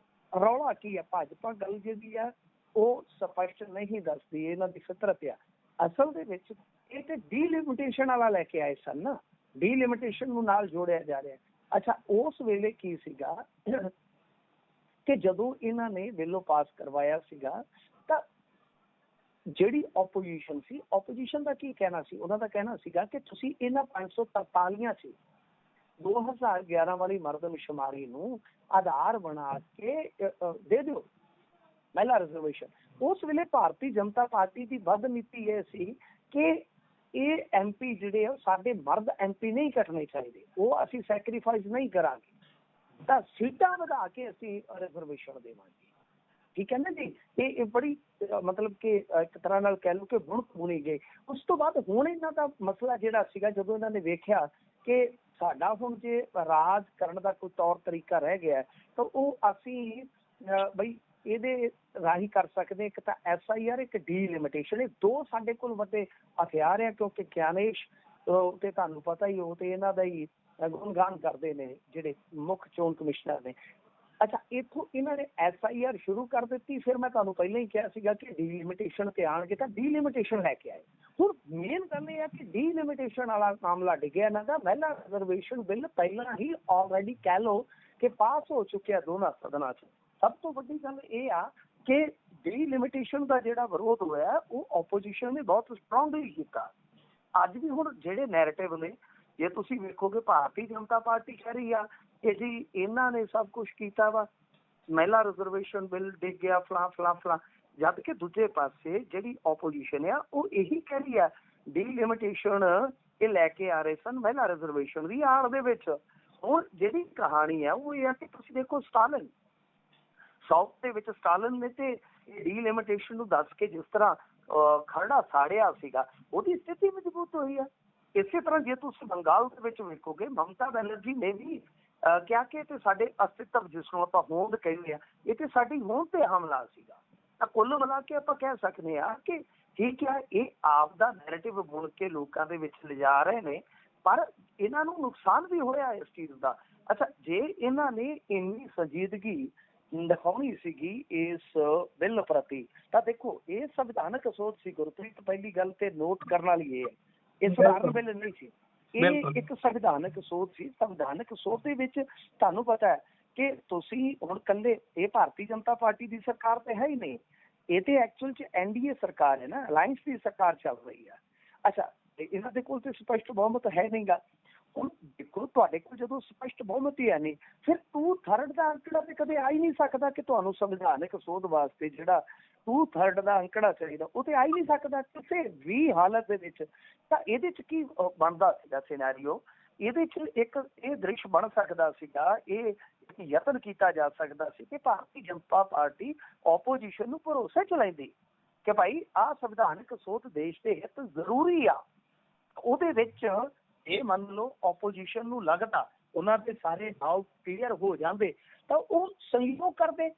ਰੌਲਾ ਕੀ ਹੈ? ਭਾਜਪਾ ਗੱਲ ਜਿਹੜੀ ਆ ਉਹ ਸਪਸ਼ਟ ਨਹੀਂ ਦੱਸਦੀ, ਇਹਨਾਂ ਦੀ ਫਿਤਰਤ ਆ। ਅਸਲ ਦੇ ਵਿੱਚ ਇਹ ਤੇ ਡੀਲਿਮਿਟੇਸ਼ਨ ਵਾਲਾ ਲੈ ਕੇ ਆਏ ਸਨ ਨਾ, ਡੀਲਿਮਿਟੇਸ਼ਨ ਨੂੰ ਨਾਲ ਜੋੜਿਆ ਜਾ ਰਿਹਾ। ਅੱਛਾ, ਉਸ ਵੇਲੇ ਕੀ ਸੀਗਾ ਕਿ ਜਦੋਂ ਇਹਨਾਂ ਨੇ ਬਿੱਲ ਪਾਸ ਕਰਵਾਇਆ ਸੀਗਾ ਤਾਂ ਜਿਹੜੀ ਆਪੋਜੀਸ਼ਨ ਸੀ, ਆਪੋਜੀਸ਼ਨ ਦਾ ਕੀ ਕਹਿਣਾ ਸੀ? ਉਹਨਾਂ ਦਾ ਕਹਿਣਾ ਸੀਗਾ ਕਿ ਤੁਸੀਂ ਇਹਨਾਂ 543 ਸੀ 2011 ਵਾਲੀ ਮਰਦਮਸ਼ੁਮਾਰੀ ਨੂੰ ਆਧਾਰ ਬਣਾ ਕੇ ਦੇ ਦਿਓ ਮਹਿਲਾ ਰਿਜ਼ਰਵੇਸ਼ਨ। ਉਸ ਵੇਲੇ ਭਾਰਤੀ ਜਨਤਾ ਪਾਰਟੀ ਦੀ ਵੱਧ ਨੀਤੀ ਇਹ ਸੀ ਕਿ ਇਹ MP ਜਿਹੜੇ ਆ ਸਾਡੇ ਮਰਦ MP ਨਹੀਂ ਕੱਟਣੇ ਚਾਹੀਦੇ, ਉਹ ਅਸੀਂ ਸੈਕਰੀਫਾਈਸ ਨਹੀਂ ਕਰਾਂਗੇ, ਤਾਂ ਸੀਟਾਂ ਵਧਾ ਕੇ ਅਸੀਂ ਰਿਜ਼ਰਵੇਸ਼ਨ ਦੇਵਾਂਗੇ। ਠੀਕ ਹੈ ਨਾ ਜੀ? ਇਹ ਬੜੀ ਮਤਲਬ ਕਿ ਇੱਕ ਤਰ੍ਹਾਂ ਨਾਲ ਕਹਿ ਲਓ ਕਿ ਬੁਣਕ ਬੁਣੀ ਗਈ। ਉਸ ਤੋਂ ਬਾਅਦ ਹੁਣ ਇਹਨਾਂ ਦਾ ਮਸਲਾ ਜਿਹੜਾ ਸੀਗਾ, ਜਦੋਂ ਇਹਨਾਂ ਨੇ ਵੇਖਿਆ ਕਿ ਸਾਡਾ ਹੁਣ ਜੇ ਰਾਜ ਕਰਨ ਦਾ ਕੋਈ ਤੌਰ ਤਰੀਕਾ ਰਹਿ ਗਿਆ ਤਾਂ ਉਹ ਅਸੀਂ ਬਈ ਇਹਦੇ ਰਾਹੀਂ ਕਰ ਸਕਦੇ, ਇੱਕ ਤਾਂ SIR, ਇੱਕ ਡੀਲਿਮਿਟੇਸ਼ਨ। ਇਹ ਦੋ ਸਾਡੇ ਕੋਲ ਵੱਡੇ ਹਥਿਆਰ ਆ, ਕਿਉਂਕਿ ਗਿਆਨੇਸ਼ ਤੇ ਤੁਹਾਨੂੰ ਪਤਾ ਹੀ, ਉਹ ਤੇ ਇਹਨਾਂ ਦਾ ਹੀ ਗੁਣਗਾਨ ਕਰਦੇ ਨੇ ਜਿਹੜੇ ਮੁੱਖ ਚੋਣ ਕਮਿਸ਼ਨਰ ਨੇ। ਅੱਛਾ, ਇੱਥੋਂ ਇਹਨਾਂ ਨੇ SIR ਸ਼ੁਰੂ ਕਰ ਦਿੱਤੀ। ਫਿਰ ਮੈਂ ਤੁਹਾਨੂੰ ਪਹਿਲਾਂ ਹੀ ਕਿਹਾ ਸੀਗਾ ਕਿ ਡੀਲਿਮਿਟੇਸ਼ਨ ਤੇ ਆਉਣਗੇ ਤਾਂ ਡੀਲਿਮਿਟੇਸ਼ਨ ਲੈ ਕੇ ਆਏ। ਹੁਣ ਮੇਨ ਗੱਲ ਇਹ ਆ ਕਿ ਡੀਲਿਮਿਟੇਸ਼ਨ ਵਾਲਾ ਮਾਮਲਾ ਡਿੱਗਿਆ ਇਹਨਾਂ ਦਾ। ਮਹਿਲਾ ਰਿਜ਼ਰਵੇਸ਼ਨ ਬਿੱਲ ਪਹਿਲਾਂ ਹੀ ਆਲਰੇਡੀ ਕਹਿ ਲਓ ਕਿ ਪਾਸ ਹੋ ਚੁੱਕਿਆ ਦੋਨਾਂ ਸਦਨਾਂ 'ਚ। ਸਭ ਤੋਂ ਵੱਡੀ ਗੱਲ ਇਹ ਆ ਕਿ ਡੀਲਿਮਿਟੇਸ਼ਨ ਦਾ ਜਿਹੜਾ ਵਿਰੋਧ ਹੋਇਆ ਉਹ ਆਪੋਜੀਸ਼ਨ ਨੇ ਬਹੁਤ ਸਟਰੋਂਗਲੀ ਕੀਤਾ। ਅੱਜ ਵੀ ਹੁਣ ਜਿਹੜੇ ਨੈਰੇਟਿਵ ਨੇ, ਜੇ ਤੁਸੀਂ ਵੇਖੋਗੇ, ਭਾਰਤੀ ਜਨਤਾ ਪਾਰਟੀ ਕਹਿ ਰਹੀ ਆ ਕਿ ਜੀ ਇਹਨਾਂ ਨੇ ਸਭ ਕੁਛ ਕੀਤਾ ਵਾ, ਮਹਿਲਾ ਰਿਜ਼ਰਵੇਸ਼ਨ ਬਿੱਲ ਡਿੱਗ ਗਿਆ, ਫਲਾਂ ਫਲਾਂ ਫਲਾਂ। ਜਦ ਕਿ ਦੂਜੇ ਪਾਸੇ ਜਿਹੜੀ ਆਪੋਜੀਸ਼ਨ ਆ ਉਹ ਇਹੀ ਕਹਿ ਰਹੀ ਆ ਡੀਲਿਮਿਟੇਸ਼ਨ ਇਹ ਲੈ ਕੇ ਆ ਰਹੇ ਸਨ ਮਹਿਲਾ ਰਿਜ਼ਰਵੇਸ਼ਨ ਦੀ ਆੜ ਦੇ ਵਿੱਚ। ਹੁਣ ਜਿਹੜੀ ਕਹਾਣੀ ਆ ਉਹ ਇਹ ਆ ਕਿ ਤੁਸੀਂ ਦੇਖੋ, ਸਟਾਲਿਨ ਸਾਊਥ ਦੇ ਵਿੱਚ ਸਟਾਲਿਨ ਨੇ ਤੇ ਡੀਲਿਮਿਟੇਸ਼ਨ ਨੂੰ ਦੱਸ ਕੇ ਜਿਸ ਤਰ੍ਹਾਂ ਖਰੜਾ ਸਾੜਿਆ ਸੀਗਾ, ਉਹਦੀ ਸਥਿਤੀ ਮਜ਼ਬੂਤ ਹੋਈ ਆ। ਇਸੇ ਤਰ੍ਹਾਂ ਜੇ ਤੁਸੀਂ ਬੰਗਾਲ ਦੇ ਵਿੱਚ ਵੇਖੋਗੇ, ਮਮਤਾ ਬੈਨਰਜੀ ਨੇ ਵੀ ਕਿਹਾ ਕਿ ਤੇ ਸਾਡੇ ਅਸਤਿਤਵ, ਜਿਸ ਨੂੰ ਆਪਾਂ ਹੋਂਦ ਕਹਿੰਦੇ ਆ, ਇਹ ਤੇ ਸਾਡੀ ਹੋਂਦ ਤੇ ਹਮਲਾ ਸੀਗਾ। ਤਾਂ ਕੁੱਲ ਮਿਲਾ ਕੇ ਆਪਾਂ ਕਹਿ ਸਕਦੇ ਆ ਕਿ ਠੀਕ ਆ, ਇਹ ਆਪ ਦਾ ਨੈਰੇਟਿਵ ਬੁਣ ਕੇ ਲੋਕਾਂ ਦੇ ਵਿੱਚ ਲਿਜਾ ਰਹੇ ਨੇ, ਪਰ ਇਹਨਾਂ ਨੂੰ ਨੁਕਸਾਨ ਵੀ ਹੋਇਆ ਇਸ ਚੀਜ਼ ਦਾ। ਅੱਛਾ, ਜੇ ਇਹਨਾਂ ਨੇ ਇੰਨੀ ਸੰਜੀਦਗੀ ਦਿਖਾਉਣੀ ਸੀਗੀ ਇਸ ਬਿੱਲ ਪ੍ਰਤੀ, ਤਾਂ ਦੇਖੋ ਇਹ ਸੰਵਿਧਾਨਕ ਸੋਚ ਸੀ ਗੁਰਪ੍ਰੀਤ। ਪਹਿਲੀ ਗੱਲ ਤੇ ਨੋਟ ਕਰਨ ਵਾਲੀ ਇਹ ਹੈ, ਇਹ ਸਧਾਰਨ ਬਿੱਲ ਨਹੀਂ ਸੀ, ਇਹ ਇੱਕ ਸੰਵਿਧਾਨਕ ਸੋਚ ਸੀ। ਸੰਵਿਧਾਨਕ ਸੋਚ ਦੇ ਵਿੱਚ ਤੁਹਾਨੂੰ ਪਤਾ ਹੈ ਕਿ ਤੁਸੀਂ ਹੁਣ ਇਕੱਲੇ ਇਹ ਭਾਰਤੀ ਜਨਤਾ ਪਾਰਟੀ ਦੀ ਸਰਕਾਰ ਤੇ ਹੈ ਹੀ ਨਹੀਂ, ਇਹ ਤੇ ਐਕਚੁਅਲ ਚ NDA ਸਰਕਾਰ ਹੈ ਨਾ, ਅਲਾਇੰਸ ਦੀ ਸਰਕਾਰ ਚੱਲ ਰਹੀ ਆ। ਅੱਛਾ, ਇਹਨਾਂ ਦੇ ਕੋਲ ਤੇ ਸਪਸ਼ਟ ਬਹੁਮਤ ਹੈ ਨਹੀਂਗਾ। ਹੁਣ ਦੇਖੋ, ਤੁਹਾਡੇ ਕੋਲ ਜਦੋਂ ਸਪਸ਼ਟ ਬਹੁਮਤ ਹੀ ਹੈ ਨਹੀਂ, ਫਿਰ 2/3 ਦਾ ਅੰਕੜਾ ਤੇ ਕਦੇ ਆ ਹੀ ਨਹੀਂ ਸਕਦਾ ਕਿ ਤੁਹਾਨੂੰ ਸੰਵਿਧਾਨਕ ਸੋਧ ਵਾਸਤੇ ਜਿਹੜਾ 2/3 ਦਾ ਅੰਕੜਾ ਚਾਹੀਦਾ, ਉਹ ਤੇ ਆ ਹੀ ਨਹੀਂ ਸਕਦਾ ਕਿਸੇ ਵੀ ਹਾਲਤ ਦੇ ਵਿੱਚ। ਤਾਂ ਇਹਦੇ ਚ ਕੀ ਬਣਦਾ ਸੀਗਾ ਸਿਨੈਰੀਓ, ਇਹਦੇ ਚ ਇੱਕ ਇਹ ਦ੍ਰਿਸ਼ ਬਣ ਸਕਦਾ ਸੀਗਾ, ਇਹ ਇੱਕ ਯਤਨ ਕੀਤਾ ਜਾ ਸਕਦਾ ਸੀ ਕਿ ਭਾਰਤੀ ਜਨਤਾ ਪਾਰਟੀ ਆਪੋਜੀਸ਼ਨ ਨੂੰ ਭਰੋਸੇ ਚ ਲੈਂਦੀ ਕਿ ਭਾਈ ਆਹ ਸੰਵਿਧਾਨਕ ਸੋਧ ਦੇਸ਼ ਦੇ ਹਿੱਤ ਜ਼ਰੂਰੀ ਆ। ਉਹਦੇ ਵਿੱਚ ਇਹ ਮੰਨ ਲਓ ਆਪੋਜੀਸ਼ਨ ਨੂੰ ਲੱਗਦਾ ਉਹਨਾਂ ਦੇ ਸਾਰੇ ਡਾਊਟ ਕਲੀਅਰ ਹੋ ਜਾਂਦੇ ਤਾਂ ਉਹ ਸਹਿਯੋਗ ਕਰਦੇ।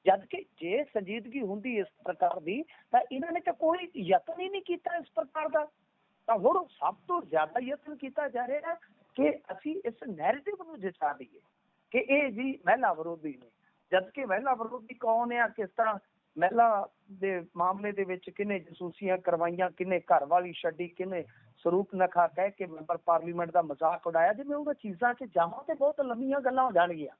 ਜਦ ਕਿ ਜੇ ਸੰਜੀਦਗੀ ਹੁੰਦੀ ਇਸ ਪ੍ਰਕਾਰ ਦੀ ਤਾਂ ਇਹਨਾਂ ਨੇ ਤਾਂ ਕੋਈ ਯਤਨ ਹੀ ਨਹੀਂ ਕੀਤਾ ਇਸ ਪ੍ਰਕਾਰ ਦਾ। ਤਾਂ ਹੁਣ ਸਭ ਤੋਂ ਜ਼ਿਆਦਾ ਯਤਨ ਕੀਤਾ ਜਾ ਰਿਹਾ ਕਿ ਅਸੀਂ ਇਸ ਨੈਰੇਟਿਵ ਨੂੰ ਜਿਤਾ ਦਈਏ ਕਿ ਇਹ ਜੀ ਮਹਿਲਾ ਵਿਰੋਧੀ ਨੇ। ਜਦ ਕਿ ਮਹਿਲਾ ਵਿਰੋਧੀ ਕੌਣ ਆ, ਕਿਸ ਤਰ੍ਹਾਂ ਮਹਿਲਾ ਦੇ ਮਾਮਲੇ ਦੇ ਵਿੱਚ ਕਿਹਨੇ ਜਸੂਸੀਆਂ ਕਰਵਾਈਆਂ, ਕਿਹਨੇ ਘਰ ਵਾਲੀ ਛੱਡੀ, ਕਿਹਨੇ ਸਰੂਪ ਨਖਾ ਕਹਿ ਕੇ ਮੈਂਬਰ ਪਾਰਲੀਮੈਂਟ ਦਾ ਮਜ਼ਾਕ ਉਡਾਇਆ। ਜਿਵੇਂ ਉਹਨਾਂ ਚੀਜ਼ਾਂ 'ਚ ਜਾਵਾਂ ਤੇ ਬਹੁਤ ਲੰਮੀਆਂ ਗੱਲਾਂ ਹੋ ਜਾਣਗੀਆਂ।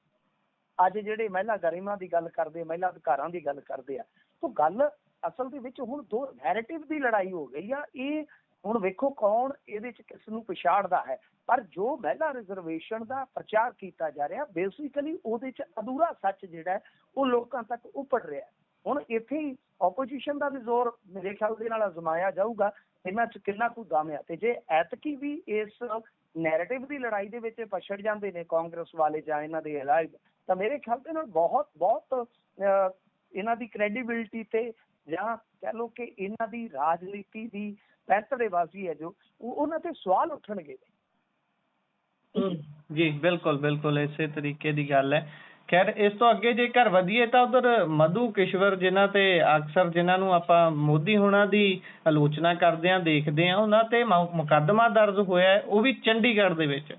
ਅੱਜ ਜਿਹੜੇ ਮਹਿਲਾ ਗਰਿਮਾ ਦੀ ਗੱਲ ਕਰਦੇ, ਮਹਿਲਾ ਅਧਿਕਾਰਾਂ ਦੀ ਗੱਲ ਕਰਦੇ ਆ, ਤਾਂ ਗੱਲ ਅਸਲ ਦੇ ਵਿੱਚ ਹੁਣ ਦੋ ਨੈਰੇਟਿਵ ਦੀ ਲੜਾਈ ਹੋ ਗਈ ਆ। ਇਹ ਹੁਣ ਵੇਖੋ ਕੌਣ ਇਹਦੇ 'ਚ ਕਿਸ ਨੂੰ ਪਛਾੜਦਾ ਹੈ। ਪਰ ਜੋ ਮਹਿਲਾ ਰਿਜ਼ਰਵੇਸ਼ਨ ਦਾ ਪ੍ਰਚਾਰ ਕੀਤਾ ਜਾ ਰਿਹਾ, ਬੇਸਿਕਲੀ ਉਹਦੇ 'ਚ ਅਧੂਰਾ ਸੱਚ ਜਿਹੜਾ ਹੈ ਉਹ ਲੋਕਾਂ ਤੱਕ ਉੱਪੜ ਰਿਹਾ। ਹੁਣ ਇੱਥੇ ਹੀ ਆਪੋਜੀਸ਼ਨ ਦਾ ਵੀ ਜ਼ੋਰ ਮੇਰੇ ਖਿਆਲ ਦੇ ਨਾਲ ਅਜ਼ਮਾਇਆ ਜਾਊਗਾ, ਇਹਨਾਂ 'ਚ ਕਿੰਨਾ ਕੁ ਦਮ ਆ। ਤੇ ਜੇ ਐਤਕੀ ਵੀ ਇਸ ਨੈਰੇਟਿਵ ਦੀ ਲੜਾਈ ਦੇ ਵਿੱਚ ਪਛੜ ਜਾਂਦੇ ਨੇ ਕਾਂਗਰਸ ਵਾਲੇ ਜਾਂ ਇਹਨਾਂ ਦੇ ਅਲਾਈਡ, ਤਾਂ ਮੇਰੇ ਖਿਆਲ ਦੇ ਨਾਲ ਬਹੁਤ ਇਹਨਾਂ ਦੀ ਕ੍ਰੈਡੀਬਿਲਿਟੀ ਤੇ ਜਾਂ ਕਹਿ ਲਓ ਕਿ ਇਹਨਾਂ ਦੀ ਰਾਜਨੀਤੀ ਦੀ ਪੈਂਤੜੇਬਾਜ਼ੀ ਹੈ ਜੋ ਉਹਨਾਂ ਤੇ ਸਵਾਲ ਉੱਠਣਗੇ। ਜੀ ਬਿਲਕੁਲ ਇਸੇ ਤਰੀਕੇ ਦੀ ਗੱਲ ਹੈ। ਖੈਰ, ਇਸ ਤੋਂ ਅੱਗੇ ਜੇਕਰ ਵਧੀਏ ਤਾਂ ਉਧਰ ਮਧੂ ਕਿਸ਼ਵਰ, ਜਿਨ੍ਹਾਂ ਤੇ ਅਕਸਰ ਜਿਨ੍ਹਾਂ ਨੂੰ ਆਪਾਂ ਮੋਦੀ ਹੋਣਾ ਦੀ ਆਲੋਚਨਾ ਕਰਦੇ ਹਾਂ, ਦੇਖਦੇ ਹਾਂ, ਉਹਨਾਂ ਤੇ ਮੁਕੱਦਮਾ ਦਰਜ ਹੋਇਆ ਹੈ, ਉਹ ਵੀ ਚੰਡੀਗੜ੍ਹ ਦੇ ਵਿੱਚ।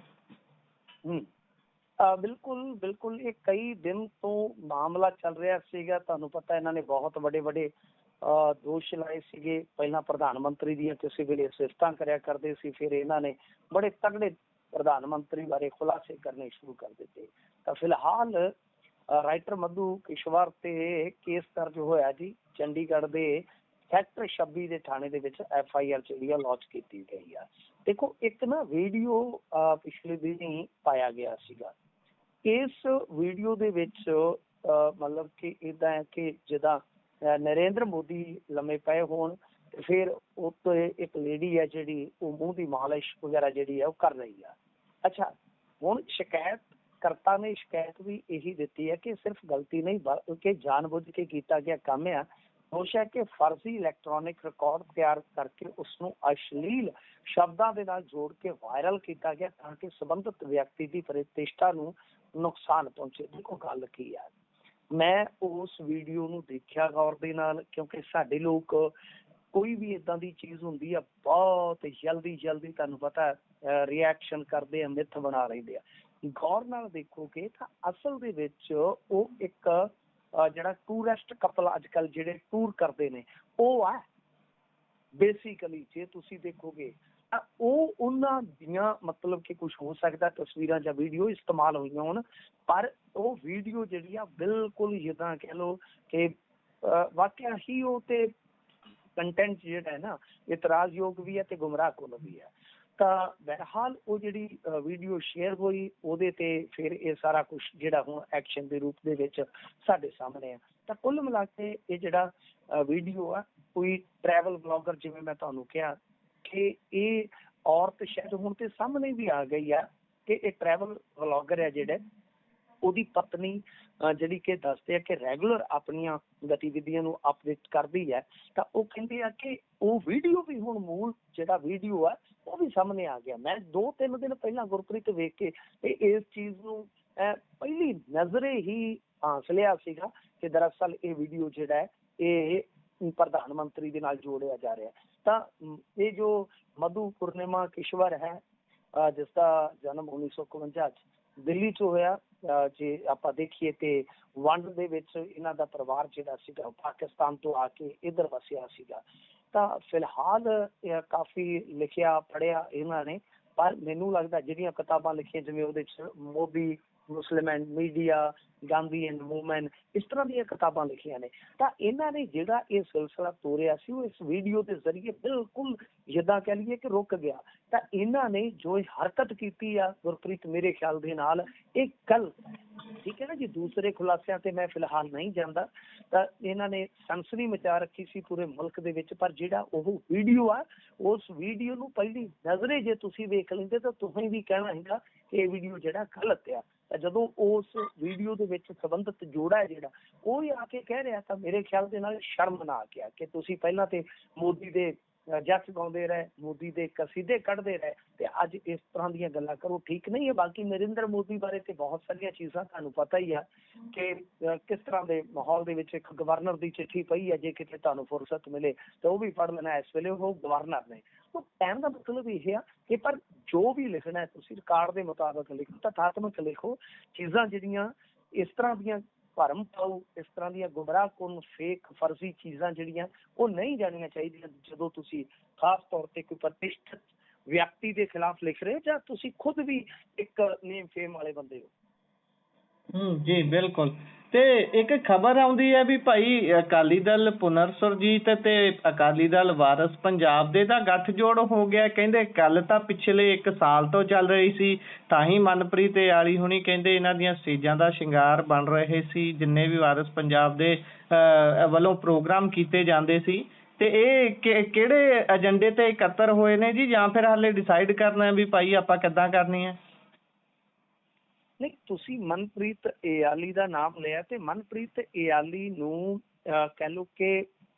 ਬਿਲਕੁਲ ਇਹ ਕਈ ਦਿਨ ਤੋਂ ਮਾਮਲਾ ਚੱਲ ਰਿਹਾ ਸੀਗਾ। ਤੁਹਾਨੂੰ ਪਤਾ ਇਹਨਾਂ ਨੇ ਬਹੁਤ ਵੱਡੇ ਦੋਸ਼ ਲਾਏ ਸੀਗੇ। ਪਹਿਲਾਂ ਪ੍ਰਧਾਨ ਮੰਤਰੀ ਦੀਆਂ ਕਿਸੇ ਵੇਲੇ ਸਿਫਤਾਂ ਕਰਿਆ ਕਰਦੇ ਸੀ, ਫਿਰ ਇਹਨਾਂ ਨੇ ਬੜੇ ਤਗੜੇ ਪ੍ਰਧਾਨ ਮੰਤਰੀ ਬਾਰੇ ਖੁਲਾਸੇ ਕਰਨੇ ਸ਼ੁਰੂ ਕਰ ਦਿੱਤੇ। ਤਾਂ ਫਿਲਹਾਲ ਰਾਈਟਰ ਮਧੂ ਕਿਸ਼ਵਰ ਤੇ ਕੇਸ ਦਰਜ ਹੋਇਆ ਜੀ ਚੰਡੀਗੜ੍ਹ ਦੇ ਸੈਕਟਰ 26 ਦੇ ਥਾਣੇ ਦੇ ਵਿੱਚ FIR ਜਿਹੜੀ ਆ ਲਾਂਚ ਕੀਤੀ ਗਈ ਆ। ਦੇਖੋ, ਇੱਕ ਨਾ ਵੀਡੀਓ ਪਿਛਲੇ ਦਿਨੀ ਪਾਇਆ ਗਿਆ ਸੀਗਾ। ਇਸ ਵੀਡੀਓ ਦੇ ਵਿੱਚ ਮਤਲਬ ਕਿ ਏਦਾਂ ਹੈ ਕਿ ਜਿੱਦਾਂ ਨਰਿੰਦਰ ਮੋਦੀ ਲੰਮੇ ਪਏ ਹੋਣ ਤੇ ਫਿਰ ਉੱਤੇ ਇੱਕ ਲੇਡੀ ਹੈ ਜਿਹੜੀ ਉਹ ਮੂੰਹ ਦੀ ਮਾਲਿਸ਼ ਵਗੈਰਾ ਜਿਹੜੀ ਹੈ ਉਹ ਕਰ ਰਹੀ ਆ। ਅੱਛਾ, ਹੁਣ ਸ਼ਿਕਾਇਤ ਕਰਤਾ ਨੇ ਸ਼ਿਕਾਇਤ ਵੀ ਇਹੀ ਦਿੱਤੀ ਹੈ ਕਿ ਸਿਰਫ ਗਲਤੀ ਨਹੀਂ ਬਲਕਿ ਜਾਣਬੁੱਝ ਕੇ ਕੀਤਾ ਗਿਆ ਕੰਮ ਆ। ਦੋਸ਼ ਹੈ ਕਿ ਫਰਜ਼ੀ ਇਲੈਕਟ੍ਰੋਨਿਕ ਰਿਕਾਰਡ ਤਿਆਰ ਕਰਕੇ ਉਸਨੂੰ ਅਸ਼ਲੀਲ ਸ਼ਬਦਾਂ ਦੇ ਨਾਲ ਜੋੜ ਕੇ ਵਾਇਰਲ ਕੀਤਾ ਗਿਆ ਤਾਂ ਕਿ ਸੰਬੰਧਿਤ ਵਿਅਕਤੀ ਦੀ ਪ੍ਰਤਿਸ਼ਠਾ ਨੂੰ ਨੁਕਸਾਨ ਪਹੁੰਚੇ। ਦੇਖੋ ਗੱਲ ਕੀ ਆ, ਮੈਂ ਉਸ ਵੀਡੀਓ ਨੂੰ ਦੇਖਿਆ ਗੌਰ ਦੇ ਨਾਲ, ਕਿਉਂਕਿ ਸਾਡੇ ਲੋਕ ਕੋਈ ਵੀ ਇਦਾਂ ਦੀ ਚੀਜ਼ ਹੁੰਦੀ ਆ ਬਹੁਤ ਜਲਦੀ ਤੁਹਾਨੂੰ ਪਤਾ ਰਿਐਕਸ਼ਨ ਕਰਦੇ ਆ, ਮਿੱਥ ਬਣਾ ਲੈਂਦੇ ਆ। ਗੌਰ ਨਾਲ ਦੇਖੋਗੇ ਤਾਂ ਅਸਲ ਦੇ ਵਿੱਚ ਉਹ ਇੱਕ ਜਿਹੜਾ ਟੂਰਿਸਟ ਕਪਲ ਅੱਜ ਕੱਲ੍ਹ ਜਿਹੜੇ ਟੂਰ ਕਰਦੇ ਨੇ ਉਹ ਆ ਬੇਸਿਕਲੀ। ਜੇ ਤੁਸੀਂ ਦੇਖੋਗੇ ਤਾਂ ਉਹ ਉਹਨਾਂ ਦੀਆਂ ਮਤਲਬ ਕਿ ਕੁਝ ਹੋ ਸਕਦਾ ਤਸਵੀਰਾਂ ਜਾਂ ਵੀਡੀਓ ਇਸਤੇਮਾਲ ਹੋਈਆਂ ਹੋਣ, ਪਰ ਉਹ ਵੀਡੀਓ ਜਿਹੜੀ ਆ ਬਿਲਕੁਲ ਜਿੱਦਾਂ ਕਹਿ ਲਓ ਕਿ ਵਾਕਿਆ ਹੀ ਉਹ ਤੇ ਕੰਟੈਂਟ ਜਿਹੜਾ ਹੈ ਨਾ ਇਤਰਾਜ਼ਯੋਗ ਵੀ ਹੈ ਤੇ ਗੁੰਮਰਾਹਕੁੰਨ ਵੀ ਹੈ। ਤਾਂ ਬਹਰਹਾਲ ਉਹ ਜਿਹੜੀ ਵੀਡੀਓ ਸ਼ੇਅਰ ਹੋਈ ਉਹਦੇ ਤੇ ਫਿਰ ਇਹ ਸਾਰਾ ਕੁਝ ਜਿਹੜਾ ਹੁਣ ਐਕਸ਼ਨ ਦੇ ਰੂਪ ਦੇ ਵਿੱਚ ਸਾਡੇ ਸਾਹਮਣੇ ਆ। ਤਾਂ ਕੁੱਲ ਮਿਲਾ ਕੇ ਇਹ ਜਿਹੜਾ ਵੀਡੀਓ ਆ ਕੋਈ ਟਰੈਵਲ ਬਲੌਗਰ, ਜਿਵੇਂ ਮੈਂ ਤੁਹਾਨੂੰ ਕਿਹਾ ਕਿ ਇਹ ਔਰਤ ਸ਼ਾਇਦ ਹੁਣ ਤੇ ਸਾਹਮਣੇ ਵੀ ਆ ਗਈ ਆ ਕਿ ਇਹ ਟਰੈਵਲ ਬਲੌਗਰ ਹੈ ਜਿਹੜੇ ਉਹਦੀ ਪਤਨੀ ਜਿਹੜੀ ਕਿ ਦੱਸਦੇ ਆ ਕਿ ਰੈਗੂਲਰ ਆਪਣੀਆਂ ਗਤੀਵਿਧੀਆਂ ਨੂੰ ਅਪਡੇਟ ਕਰਦੀ ਹੈ। ਤਾਂ ਉਹ ਕਹਿੰਦੇ ਆ ਕਿ ਉਹ ਵੀਡੀਓ ਵੀ ਹੁਣ ਮੂਲ ਜਿਹੜਾ ਵੀਡੀਓ ਆ ਉਹ ਵੀ ਸਾਹਮਣੇ ਆ ਗਿਆ। ਮੈਂ 2-3 ਦਿਨ ਪਹਿਲਾਂ ਗੁਰਪ੍ਰੀਤ ਵੇਖ ਕੇ ਇਸ ਚੀਜ਼ ਨੂੰ ਪਹਿਲੀ ਨਜ਼ਰੇ ਹੀ ਆਂਸ ਲਿਆ ਸੀਗਾ ਕਿ ਦਰਅਸਲ ਇਹ ਵੀਡੀਓ ਜਿਹੜਾ ਹੈ ਇਹ ਪ੍ਰਧਾਨ ਮੰਤਰੀ ਦੇ ਨਾਲ ਜੋੜਿਆ ਜਾ ਰਿਹਾ। ਤਾਂ ਇਹ ਜੋ ਮਧੂ ਪੂਰਨਿਮਾ ਕਿਸ਼ਵਰ ਹੈ ਜਿਸ ਦਾ ਜਨਮ 1951 ਚ ਦਿੱਲੀ ਚ ਹੋਇਆ, ਜੇ ਆਪਾਂ ਦੇਖੀਏ ਤੇ ਵੰਡ ਦੇ ਵਿੱਚ ਇਹਨਾਂ ਦਾ ਪਰਿਵਾਰ ਜਿਹੜਾ ਸੀਗਾ ਉਹ ਪਾਕਿਸਤਾਨ ਤੋਂ ਆ ਕੇ ਇੱਧਰ ਵਸਿਆ ਸੀਗਾ। ਤਾਂ ਫਿਲਹਾਲ ਕਾਫੀ ਲਿਖਿਆ ਪੜ੍ਹਿਆ ਇਹਨਾਂ ਨੇ, ਪਰ ਮੈਨੂੰ ਲੱਗਦਾ ਜਿਹੜੀਆਂ ਕਿਤਾਬਾਂ ਲਿਖੀਆਂ ਜਿਵੇਂ ਉਹਦੇ ਚ Modi, Muslim and media, Gandhi and woman, ਇਸ ਤਰ੍ਹਾਂ ਦੀਆਂ ਕਿਤਾਬਾਂ ਲਿਖੀਆਂ ਨੇ। ਤਾਂ ਇਹਨਾਂ ਨੇ ਜਿਹੜਾ ਇਹ ਸਿਲਸਿਲਾ ਤੋਰਿਆ ਸੀ ਉਹ ਇਸ ਵੀਡੀਓ ਦੇ ਜ਼ਰੀਏ ਬਿਲਕੁਲ ਜਿੱਦਾਂ ਕਹਿ ਲਈਏ ਕਿ ਰੁਕ ਗਿਆ। ਤਾਂ ਇਹਨਾਂ ਨੇ ਜੋ ਹਰਕਤ ਕੀਤੀ ਆ ਗੁਰਪ੍ਰੀਤ ਮੇਰੇ ਖਿਆਲ ਦੇ ਨਾਲ ਇਹ ਗਲਤ ਹੈ, ਠੀਕ ਹੈ ਨਾ ਜੀ। ਦੂਸਰੇ ਖੁਲਾਸਿਆਂ ਤੇ ਮੈਂ ਫਿਲਹਾਲ ਨਹੀਂ ਜਾਂਦਾ। ਤਾਂ ਇਹਨਾਂ ਨੇ ਸਨਸਨੀ ਮਚਾ ਰੱਖੀ ਸੀ ਪੂਰੇ ਮੁਲਕ ਦੇ ਵਿੱਚ, ਪਰ ਜਿਹੜਾ ਉਹ ਵੀਡੀਓ ਆ ਉਸ ਵੀਡੀਓ ਨੂੰ ਪਹਿਲੀ ਨਜ਼ਰੇ ਜੇ ਤੁਸੀਂ ਵੇਖ ਲੈਂਦੇ ਤਾਂ ਤੁਸੀਂ ਵੀ ਕਹਿਣਾ ਹੈਗਾ ਕਿ ਇਹ ਵੀਡੀਓ ਜਿਹੜਾ ਗਲਤ ਆ। ਤਾਂ ਜਦੋਂ ਉਸ ਵੀਡੀਓ ਦੇ ਵਿੱਚ ਸੰਬੰਧਿਤ ਜੋੜਾ ਹੈ ਜਿਹੜਾ ਉਹ ਹੀ ਆ ਕੇ ਕਹਿ ਰਿਹਾ ਤਾਂ ਮੇਰੇ ਖਿਆਲ ਦੇ ਨਾਲ ਸ਼ਰਮ ਨਾ ਆ ਗਿਆ ਕਿ ਤੁਸੀਂ ਪਹਿਲਾਂ ਤੇ ਮੋਦੀ ਦੇ ਜੱਸ ਗਾਉਂਦੇ ਰਹੇ, ਮੋਦੀ ਦੇ ਕਸੀਦੇ ਕੱਢਦੇ ਰਹੇ ਤੇ ਅੱਜ ਇਸ ਤਰ੍ਹਾਂ ਦੀਆਂ ਗੱਲਾਂ ਕਰੋ, ਠੀਕ ਨਹੀਂ ਹੈ। ਬਾਕੀ ਨਰਿੰਦਰ ਮੋਦੀ ਬਾਰੇ ਤੇ ਬਹੁਤ ਸਾਰੀਆਂ ਚੀਜ਼ਾਂ ਤੁਹਾਨੂੰ ਪਤਾ ਹੀ ਆ ਕਿ ਕਿਸ ਤਰ੍ਹਾਂ ਦੇ ਮਾਹੌਲ ਦੇ ਵਿੱਚ ਇੱਕ ਗਵਰਨਰ ਦੀ ਚਿੱਠੀ ਪਈ ਹੈ, ਜੇ ਕਿਤੇ ਤੁਹਾਨੂੰ ਫੁਰਸਤ ਮਿਲੇ ਤਾਂ ਉਹ ਵੀ ਪੜ੍ਹ ਲੈਣਾ। ਇਸ ਵੇਲੇ ਉਹ ਗਵਰਨਰ ਨੇ। ਤਾਂ ਕਹਿਣ ਦਾ ਮਤਲਬ ਇਹ ਆ ਕਿ ਪਰ ਜੋ ਵੀ ਲਿਖਣਾ ਹੈ ਤੁਸੀਂ ਰਿਕਾਰਡ ਦੇ ਮੁਤਾਬਕ ਲਿਖੋ, ਤਥਾਤਮਕ ਲਿਖੋ। ਚੀਜ਼ਾਂ ਜਿਹੜੀਆਂ ਇਸ ਤਰ੍ਹਾਂ ਦੀਆਂ ਭਰਮ ਪਾਓ, ਇਸ ਤਰ੍ਹਾਂ ਦੀਆਂ ਗੁੰਮਰਾਹਕੁੰਨ ਫੇਕ ਫਰਜ਼ੀ ਚੀਜ਼ਾਂ ਜਿਹੜੀਆਂ ਉਹ ਨਹੀਂ ਜਾਣੀਆਂ ਚਾਹੀਦੀਆਂ ਜਦੋਂ ਤੁਸੀਂ ਖਾਸ ਤੌਰ ਤੇ ਕੋਈ ਪ੍ਰਤਿਸ਼ਠਿਤ ਵਿਅਕਤੀ ਦੇ ਖਿਲਾਫ ਲਿਖ ਰਹੇ ਹੋ ਜਾਂ ਤੁਸੀਂ ਖੁਦ ਵੀ ਇੱਕ ਨੇਮ ਫੇਮ ਵਾਲੇ ਬੰਦੇ ਹੋ। ਜੀ ਬਿਲਕੁਲ। ਤੇ ਇੱਕ ਖਬਰ ਆਉਂਦੀ ਹੈ ਵੀ ਭਾਈ ਅਕਾਲੀ ਦਲ ਪੁਨਰ ਸੁਰਜੀਤ ਤੇ ਅਕਾਲੀ ਦਲ ਵਾਰਸ ਪੰਜਾਬ ਦੇ ਦਾ ਗੱਠਜੋੜ ਹੋ ਗਿਆ। ਕਹਿੰਦੇ ਗੱਲ ਤਾਂ ਪਿਛਲੇ 1 ਸਾਲ ਤੋਂ ਚੱਲ ਰਹੀ ਸੀ, ਤਾਂ ਹੀ ਮਨਪ੍ਰੀਤ ਇਆਲੀ ਹੁਣੀ ਕਹਿੰਦੇ ਇਹਨਾਂ ਦੀਆਂ ਸਟੇਜਾਂ ਦਾ ਸ਼ਿੰਗਾਰ ਬਣ ਰਹੇ ਸੀ ਜਿੰਨੇ ਵੀ ਵਾਰਸ ਪੰਜਾਬ ਦੇ ਵੱਲੋਂ ਪ੍ਰੋਗਰਾਮ ਕੀਤੇ ਜਾਂਦੇ ਸੀ। ਤੇ ਇਹ ਕਿਹੜੇ ਏਜੰਡੇ ਤੇ ਇਕੱਤਰ ਹੋਏ ਨੇ ਜੀ, ਜਾਂ ਫਿਰ ਹਾਲੇ ਡਿਸਾਈਡ ਕਰਨਾ ਵੀ ਭਾਈ ਆਪਾਂ ਕਿੱਦਾਂ ਕਰਨੀ ਹੈ? ਨਹੀਂ, ਤੁਸੀਂ ਮਨਪ੍ਰੀਤ ਇਆਲੀ ਦਾ ਨਾਮ ਲਿਆ ਤੇ ਮਨਪ੍ਰੀਤ ਇਆਲੀ ਨੂੰ ਕਹਿ ਲਓ ਕਿ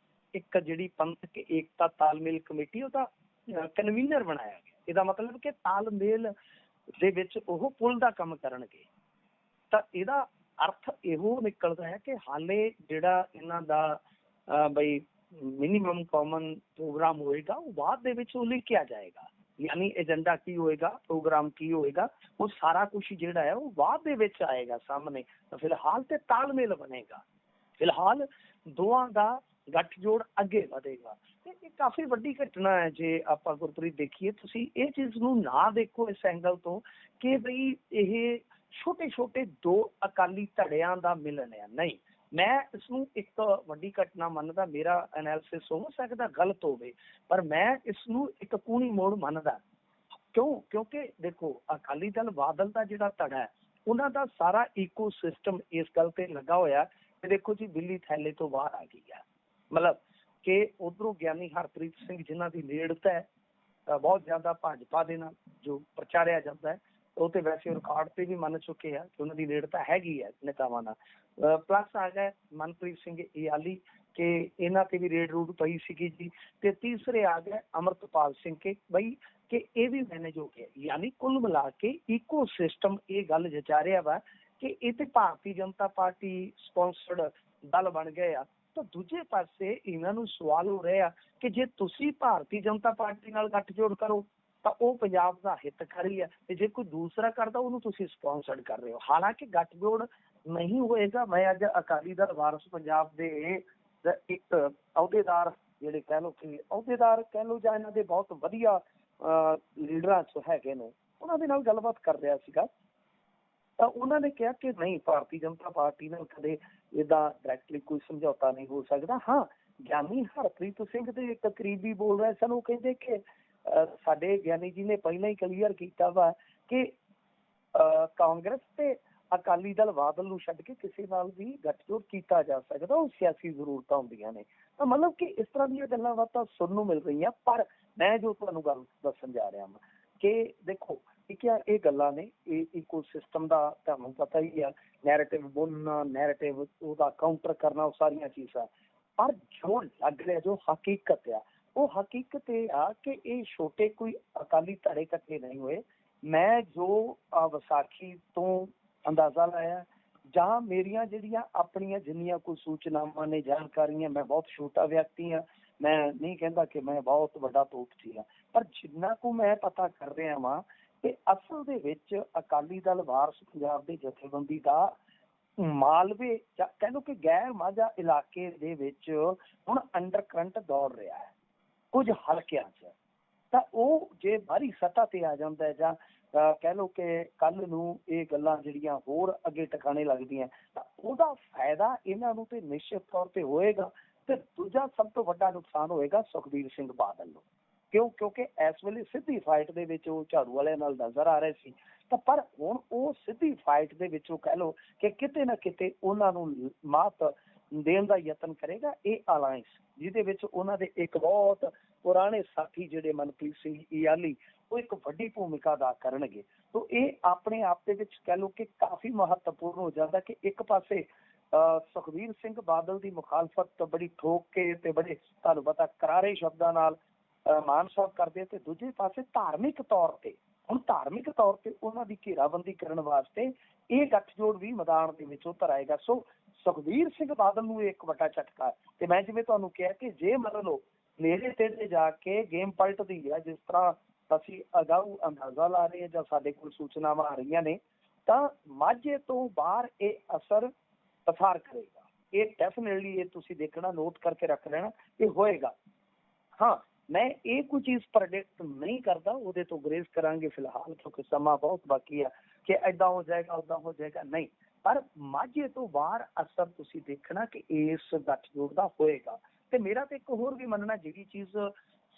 ਇੱਕ ਜਿਹੜੀ ਪੰਥਕ ਏਕਤਾ ਤਾਲਮੇਲ ਕਮੇਟੀ ਉਹਦਾ ਕਨਵੀਨਰ ਬਣਾਇਆ ਗਿਆ। ਇਹਦਾ ਮਤਲਬ ਕਿ ਤਾਲਮੇਲ ਦੇ ਵਿੱਚ ਉਹ ਪੁਲ ਦਾ ਕੰਮ ਕਰਨਗੇ। ਤਾਂ ਇਹਦਾ ਅਰਥ ਇਹੋ ਨਿਕਲਦਾ ਹੈ ਕਿ ਹਾਲੇ ਜਿਹੜਾ ਇਹਨਾਂ ਦਾ ਬਈ ਮਿਨੀਮਮ ਕਾਮਨ ਪ੍ਰੋਗਰਾਮ ਹੋਏਗਾ ਉਹ ਬਾਅਦ ਦੇ ਵਿੱਚ ਉਲੀਕਿਆ ਜਾਏਗਾ। ਯਾਨੀ ਏਜੰਡਾ ਕੀ ਹੋਏਗਾ, ਪ੍ਰੋਗਰਾਮ ਕੀ ਹੋਏਗਾ, ਉਹ ਸਾਰਾ ਕੁਝ ਜਿਹੜਾ ਹੈ ਉਹ ਬਾਅਦ ਦੇ ਵਿੱਚ ਆਏਗਾ ਸਾਹਮਣੇ। ਤਾਂ ਫਿਲਹਾਲ ਤੇ ਤਾਲਮੇਲ ਬਣੇਗਾ, ਫਿਲਹਾਲ ਦੋਵਾਂ ਦਾ ਗੱਠਜੋੜ ਅੱਗੇ ਵਧੇਗਾ। ਤੇ ਇਹ ਕਾਫੀ ਵੱਡੀ ਘਟਨਾ ਹੈ ਜੇ ਆਪਾਂ ਗੁਰਪ੍ਰੀਤ ਦੇਖੀਏ। ਤੁਸੀਂ ਇਹ ਚੀਜ਼ ਨੂੰ ਨਾ ਦੇਖੋ ਇਸ ਐਂਗਲ ਤੋਂ ਕਿ ਬਈ ਇਹ ਛੋਟੇ ਛੋਟੇ ਦੋ ਅਕਾਲੀ ਧੜਿਆਂ ਦਾ ਮਿਲਣ ਆ, ਨਹੀਂ। ਮੈਂ ਇਸਨੂੰ ਇੱਕ ਵੱਡੀ ਘਟਨਾ ਮੰਨਦਾ। ਮੇਰਾ ਐਨਾਲਿਸਿਸ ਹੋ ਸਕਦਾ ਗਲਤ ਹੋਵੇ, ਪਰ ਮੈਂ ਇਸਨੂੰ ਇੱਕ ਕੂਣੀ ਮੋੜ ਮੰਨਦਾ। ਕਿਉਂਕਿ ਦੇਖੋ ਅਕਾਲੀ ਦਲ ਬਾਦਲ ਦਾ ਜਿਹੜਾ ਧੜਾ ਹੈ ਉਹਨਾਂ ਦਾ ਸਾਰਾ ਈਕੋ ਸਿਸਟਮ ਇਸ ਗੱਲ ਤੇ ਲੱਗਾ ਹੋਇਆ ਕਿ ਦੇਖੋ ਜੀ ਦਿੱਲੀ ਥੈਲੇ ਤੋਂ ਬਾਹਰ ਆ ਗਈ ਹੈ। ਮਤਲਬ ਕਿ ਉਧਰੋਂ ਗਿਆਨੀ ਹਰਪ੍ਰੀਤ ਸਿੰਘ ਜਿਨ੍ਹਾਂ ਦੀ ਨੇੜਤਾ ਹੈ ਬਹੁਤ ਜ਼ਿਆਦਾ ਭਾਜਪਾ ਦੇ ਨਾਲ ਜੋ ਪ੍ਰਚਾਰਿਆ ਜਾਂਦਾ ਹੈ, ਉਹ ਤੇ ਵੈਸੇ ਰਿਕਾਰਡ ਤੇ ਵੀ ਮੰਨ ਚੁੱਕੇ ਆ ਕਿ ਉਹਨਾਂ ਦੀ ਨੇੜਤਾ ਹੈਗੀ ਹੈ ਨੇਤਾਵਾਂ ਨਾਲ। ਪਲੱਸ ਆ ਗਿਆ ਮਨਪ੍ਰੀਤ ਸਿੰਘ ਇਆਲੀ ਕਿ ਇਹਨਾਂ ਤੇ ਵੀ ਰੇਡ ਰੂਡ ਪਈ ਸੀਗੀ ਜੀ। ਤੇ ਤੀਸਰੇ ਆ ਗਿਆ ਅਮਰਤਪਾਲ ਸਿੰਘ ਕੇ ਬਈ ਕਿ ਇਹ ਵੀ ਮੈਨੇਜ ਹੋ ਗਿਆ। ਯਾਨੀ ਕੁੱਲ ਮਿਲਾ ਕੇ ਈਕੋ ਸਿਸਟਮ ਇਹ ਗੱਲ ਜਚਾ ਰਿਹਾ ਵਾ ਕਿ ਇਹ ਤੇ ਭਾਰਤੀ ਜਨਤਾ ਪਾਰਟੀ ਸਪਾਂਸਰਡ ਦਲ ਬਣ ਗਏ ਆ, ਤਾਂ ਦੂਜੇ ਪਾਸੇ ਇਹਨਾਂ ਨੂੰ ਸਵਾਲ ਹੋ ਰਿਹਾ ਕਿ ਜੇ ਤੁਸੀਂ ਭਾਰਤੀ ਜਨਤਾ ਪਾਰਟੀ ਨਾਲ ਗੱਠਜੋੜ ਕਰੋ ਤਾਂ ਉਹ ਪੰਜਾਬ ਦਾ ਹਿੱਤਕਾਰੀ ਹੈ, ਤੇ ਜੇ ਕੋਈ ਦੂਸਰਾ ਕਰਦਾ ਉਹਨੂੰ ਤੁਸੀਂ ਸਪਾਂਸਰਡ ਕਰ ਰਹੇ ਹੋ। ਹਾਲਾਂਕਿ ਗੱਠਜੋੜ ਨਹੀਂ ਹੋਏਗਾ। ਮੈਂ ਅੱਜ ਅਕਾਲੀ ਦਲ ਵਾਰਸ ਪੰਜਾਬ ਦੇ ਇੱਕ ਅਹੁਦੇਦਾਰ, ਜਿਹੜੇ ਕਹਿ ਲਓ ਕਿ ਅਹੁਦੇਦਾਰ ਕਹਿ ਲਓ ਜਾਂ ਇਹਨਾਂ ਦੇ ਬਹੁਤ ਵਧੀਆ ਲੀਡਰਾਂ 'ਚ ਹੈਗੇ ਨੇ, ਉਹਨਾਂ ਦੇ ਨਾਲ ਗੱਲਬਾਤ ਕਰ ਰਿਹਾ ਸੀਗਾ, ਤਾਂ ਉਹਨਾਂ ਨੇ ਕਿਹਾ ਕਿ ਨਹੀਂ, ਭਾਰਤੀ ਜਨਤਾ ਪਾਰਟੀ ਨਾਲ ਕਦੇ ਏਦਾਂ ਡਾਇਰੈਕਟਲੀ ਕੋਈ ਸਮਝੌਤਾ ਨਹੀਂ ਹੋ ਸਕਦਾ। ਹਾਂ, ਗਿਆਨੀ ਹਰਪ੍ਰੀਤ ਸਿੰਘ ਦੇ ਇੱਕ ਕਰੀਬੀ ਬੋਲ ਰਹੇ ਸਨ, ਉਹ ਕਹਿੰਦੇ ਕਿ ਸਾਡੇ ਗਿਆਨੀ ਜੀ ਨੇ ਪਹਿਲਾਂ ਹੀ ਕਲੀਅਰ ਕੀਤਾ ਵਾ ਕਿ ਕਾਂਗਰਸ ਤੇ ਅਕਾਲੀ ਦਲ ਬਾਦਲ ਨੂੰ ਛੱਡ ਕੇ ਕਿਸੇ ਨਾਲ ਵੀ ਗੱਠਜੋੜ ਕੀਤਾ ਜਾ ਸਕਦਾ, ਉਹ ਸਿਆਸੀ ਜ਼ਰੂਰਤਾਂ ਹੁੰਦੀਆਂ ਨੇ। ਤਾਂ ਮਤਲਬ ਕਿ ਇਸ ਤਰ੍ਹਾਂ ਦੀਆਂ ਗੱਲਾਂ ਬਾਤਾਂ ਸੁਣਨ ਨੂੰ ਮਿਲ ਰਹੀਆਂ। ਪਰ ਮੈਂ ਜੋ ਤੁਹਾਨੂੰ ਗੱਲ ਦੱਸਣ ਜਾ ਰਿਹਾ ਹਾਂ ਕਿ ਦੇਖੋ, ਠੀਕ ਹੈ, ਇਹ ਗੱਲਾਂ ਨੇ, ਇਹ ਇਕੋ ਸਿਸਟਮ ਦਾ ਤੁਹਾਨੂੰ ਪਤਾ ਹੀ ਆ, ਨੈਰੇਟਿਵ ਬੋਲਣਾ, ਨੈਰੇਟਿਵ ਉਹਦਾ ਕਾਊਂਟਰ ਕਰਨਾ, ਉਹ ਸਾਰੀਆਂ ਚੀਜ਼ਾਂ। ਪਰ ਜੋ ਲੱਗ ਰਿਹਾ, ਜੋ ਹਕੀਕਤ ਆ, ਉਹ ਹਕੀਕਤ ਇਹ ਆ ਕਿ ਇਹ ਛੋਟੇ ਕੋਈ ਅਕਾਲੀ ਧੜੇ ਇਕੱਠੇ ਨਹੀਂ ਹੋਏ। ਮੈਂ ਜੋ ਵਿਸਾਖੀ ਤੋਂ ਅੰਦਾਜ਼ਾ ਲਾਇਆ, ਜਾਂ ਮੇਰੀਆਂ ਜਿਹੜੀਆਂ ਆਪਣੀਆਂ ਜਿੰਨੀਆਂ ਕੋਈ ਸੂਚਨਾਵਾਂ ਨੇ, ਜਾਣਕਾਰੀਆਂ, ਮੈਂ ਬਹੁਤ ਛੋਟਾ ਵਿਅਕਤੀ ਹਾਂ, ਮੈਂ ਨਹੀਂ ਕਹਿੰਦਾ ਕਿ ਮੈਂ ਬਹੁਤ ਵੱਡਾ ਤੋਪਚੀ ਹਾਂ, ਪਰ ਜਿੰਨਾ ਕੁ ਮੈਂ ਪਤਾ ਕਰ ਰਿਹਾ ਵਾਂ ਕਿ ਅਸਲ ਦੇ ਵਿੱਚ ਅਕਾਲੀ ਦਲ ਵਾਰਸ ਪੰਜਾਬ ਦੇ ਜਥੇਬੰਦੀ ਦਾ ਮਾਲਵੇ ਜਾਂ ਕਹਿ ਲਓ ਕਿ ਗੈਰ ਮਾਝਾ ਇਲਾਕੇ ਦੇ ਵਿੱਚ ਹੁਣ ਅੰਡਰ ਕਰੰਟ ਦੌੜ ਰਿਹਾ ਹੈ ਕੁਝ ਹਲਕਿਆਂ 'ਚ। ਤਾਂ ਉਹ ਜੇ ਬਾਹਰੀ ਸਤ੍ਹਾ ਤੇ ਆ ਜਾਂਦਾ ਹੈ, ਜਾਂ ਕਹਿ ਲਓ ਕਿ ਕੱਲ ਨੂੰ ਇਹ ਗੱਲਾਂ ਜਿਹੜੀਆਂ ਹੋਰ ਅੱਗੇ ਟਿਕਾਣੇ ਲੱਗਦੀਆਂ, ਤਾਂ ਉਹਦਾ ਫਾਇਦਾ ਇਹਨਾਂ ਨੂੰ ਤੇ ਨਿਸ਼ਚਿਤ ਤੌਰ ਤੇ ਹੋਏਗਾ। ਤੇ ਦੂਜਾ ਸਭ ਤੋਂ ਵੱਡਾ ਨੁਕਸਾਨ ਹੋਏਗਾ ਸੁਖਬੀਰ ਸਿੰਘ ਬਾਦਲ ਨੂੰ। ਕਿਉਂਕਿ ਇਸ ਵੇਲੇ ਸਿੱਧੀ ਫਾਈਟ ਦੇ ਵਿੱਚ ਉਹ ਝਾੜੂ ਵਾਲਿਆਂ ਨਾਲ ਨਜ਼ਰ ਆ ਰਹੇ ਸੀ, ਤਾਂ ਪਰ ਹੁਣ ਉਹ ਸਿੱਧੀ ਫਾਈਟ ਦੇ ਵਿੱਚੋਂ ਕਹਿ ਲਓ ਕਿ ਕਿਤੇ ਨਾ ਕਿਤੇ ਉਹਨਾਂ ਨੂੰ ਮਾਤ ਦੇਣ ਦਾ ਯਤਨ ਕਰੇਗਾ ਇਹ ਅਲਾਇੰਸ, ਜਿਹਦੇ ਵਿੱਚ ਉਹਨਾਂ ਦੇ ਇੱਕ ਬਹੁਤ ਪੁਰਾਣੇ ਸਾਥੀ ਜਿਹੜੇ ਮਨਪ੍ਰੀਤ ਸਿੰਘ ਇਆਲੀ, ਉਹ ਇੱਕ ਵੱਡੀ ਭੂਮਿਕਾ ਅਦਾ ਕਰਨਗੇ। ਤੋ ਇਹ ਆਪਣੇ ਆਪ ਦੇ ਵਿੱਚ ਕਹਿ ਲਓ ਕਿ ਕਾਫੀ ਮਹੱਤਵਪੂਰਨ ਹੋ ਜਾਂਦਾ ਕਿ ਇੱਕ ਪਾਸੇ ਸੁਖਬੀਰ ਸਿੰਘ ਬਾਦਲ ਦੀ ਮੁਖਾਲਫਤ ਬੜੀ ਠੋਕ ਕੇ ਤੇ ਬੜੇ ਤੁਹਾਨੂੰ ਪਤਾ ਕਰਾਰੇ ਸ਼ਬਦਾਂ ਨਾਲ ਮਾਨ ਸਾਹਿਬ ਕਰਦੇ, ਤੇ ਦੂਜੇ ਪਾਸੇ ਧਾਰਮਿਕ ਤੌਰ ਤੇ ਉਹਨਾਂ ਦੀ ਘੇਰਾਬੰਦੀ ਕਰਨ ਵਾਸਤੇ ਇਹ ਗੱਠਜੋੜ ਵੀ ਮੈਦਾਨ ਦੇ ਵਿੱਚ ਉਤਰ ਆਏਗਾ। ਸੋ ਸੁਖਬੀਰ ਸਿੰਘ ਬਾਦਲ ਨੂੰ ਇੱਕ ਵੱਡਾ ਝਟਕਾ। ਤੇ ਮੈਂ ਜਿਵੇਂ ਤੁਹਾਨੂੰ ਕਿਹਾ ਕਿ ਜੇ ਮੰਨ ਲਓ ਨੇੜੇ ਤੇੜੇ ਜਾ ਕੇ ਗੇਮ ਪਲਟਦੀ ਹੈ, ਜਿਸ ਤਰ੍ਹਾਂ ਅਸੀਂ ਅਗਾਊ ਅੰਦਾਜ਼ਾ ਲਾ ਰਹੇ ਹਾਂ ਜਾਂ ਸਾਡੇ ਕੋਲ ਸੂਚਨਾਵਾਂ ਆ ਰਹੀਆਂ ਨੇ, ਤਾਂ ਮਾਝੇ ਤੋਂ ਬਾਹਰ ਇਹ ਅਸਰ ਪਸਾਰ ਕਰੇਗਾ। ਇਹ ਡੈਫੀਨੇਟਲੀ, ਇਹ ਤੁਸੀਂ ਦੇਖਣਾ, ਨੋਟ ਕਰਕੇ ਰੱਖ ਲੈਣਾ, ਇਹ ਹੋਏਗਾ। ਹਾਂ, ਮੈਂ ਇਹ ਕੋਈ ਚੀਜ਼ ਪ੍ਰੈਡਿਕਟ ਨਹੀਂ ਕਰਦਾ, ਉਹਦੇ ਤੋਂ ਗੁਰੇਜ਼ ਕਰਾਂਗੇ ਫਿਲਹਾਲ, ਕਿਉਂਕਿ ਸਮਾਂ ਬਹੁਤ ਬਾਕੀ ਆ ਕਿ ਏਦਾਂ ਹੋ ਜਾਏਗਾ, ਓਦਾਂ ਹੋ ਜਾਏਗਾ, ਨਹੀਂ। ਪਰ ਮਾਝੇ ਤੋਂ ਬਾਹਰ ਅਸਰ ਤੁਸੀਂ ਦੇਖਣਾ ਕਿ ਇਸ ਗੱਠਜੋੜ ਦਾ ਹੋਏਗਾ। ਤੇ ਮੇਰਾ ਤੇ ਇੱਕ ਹੋਰ ਵੀ ਮੰਨਣਾ, ਜਿਹੜੀ ਚੀਜ਼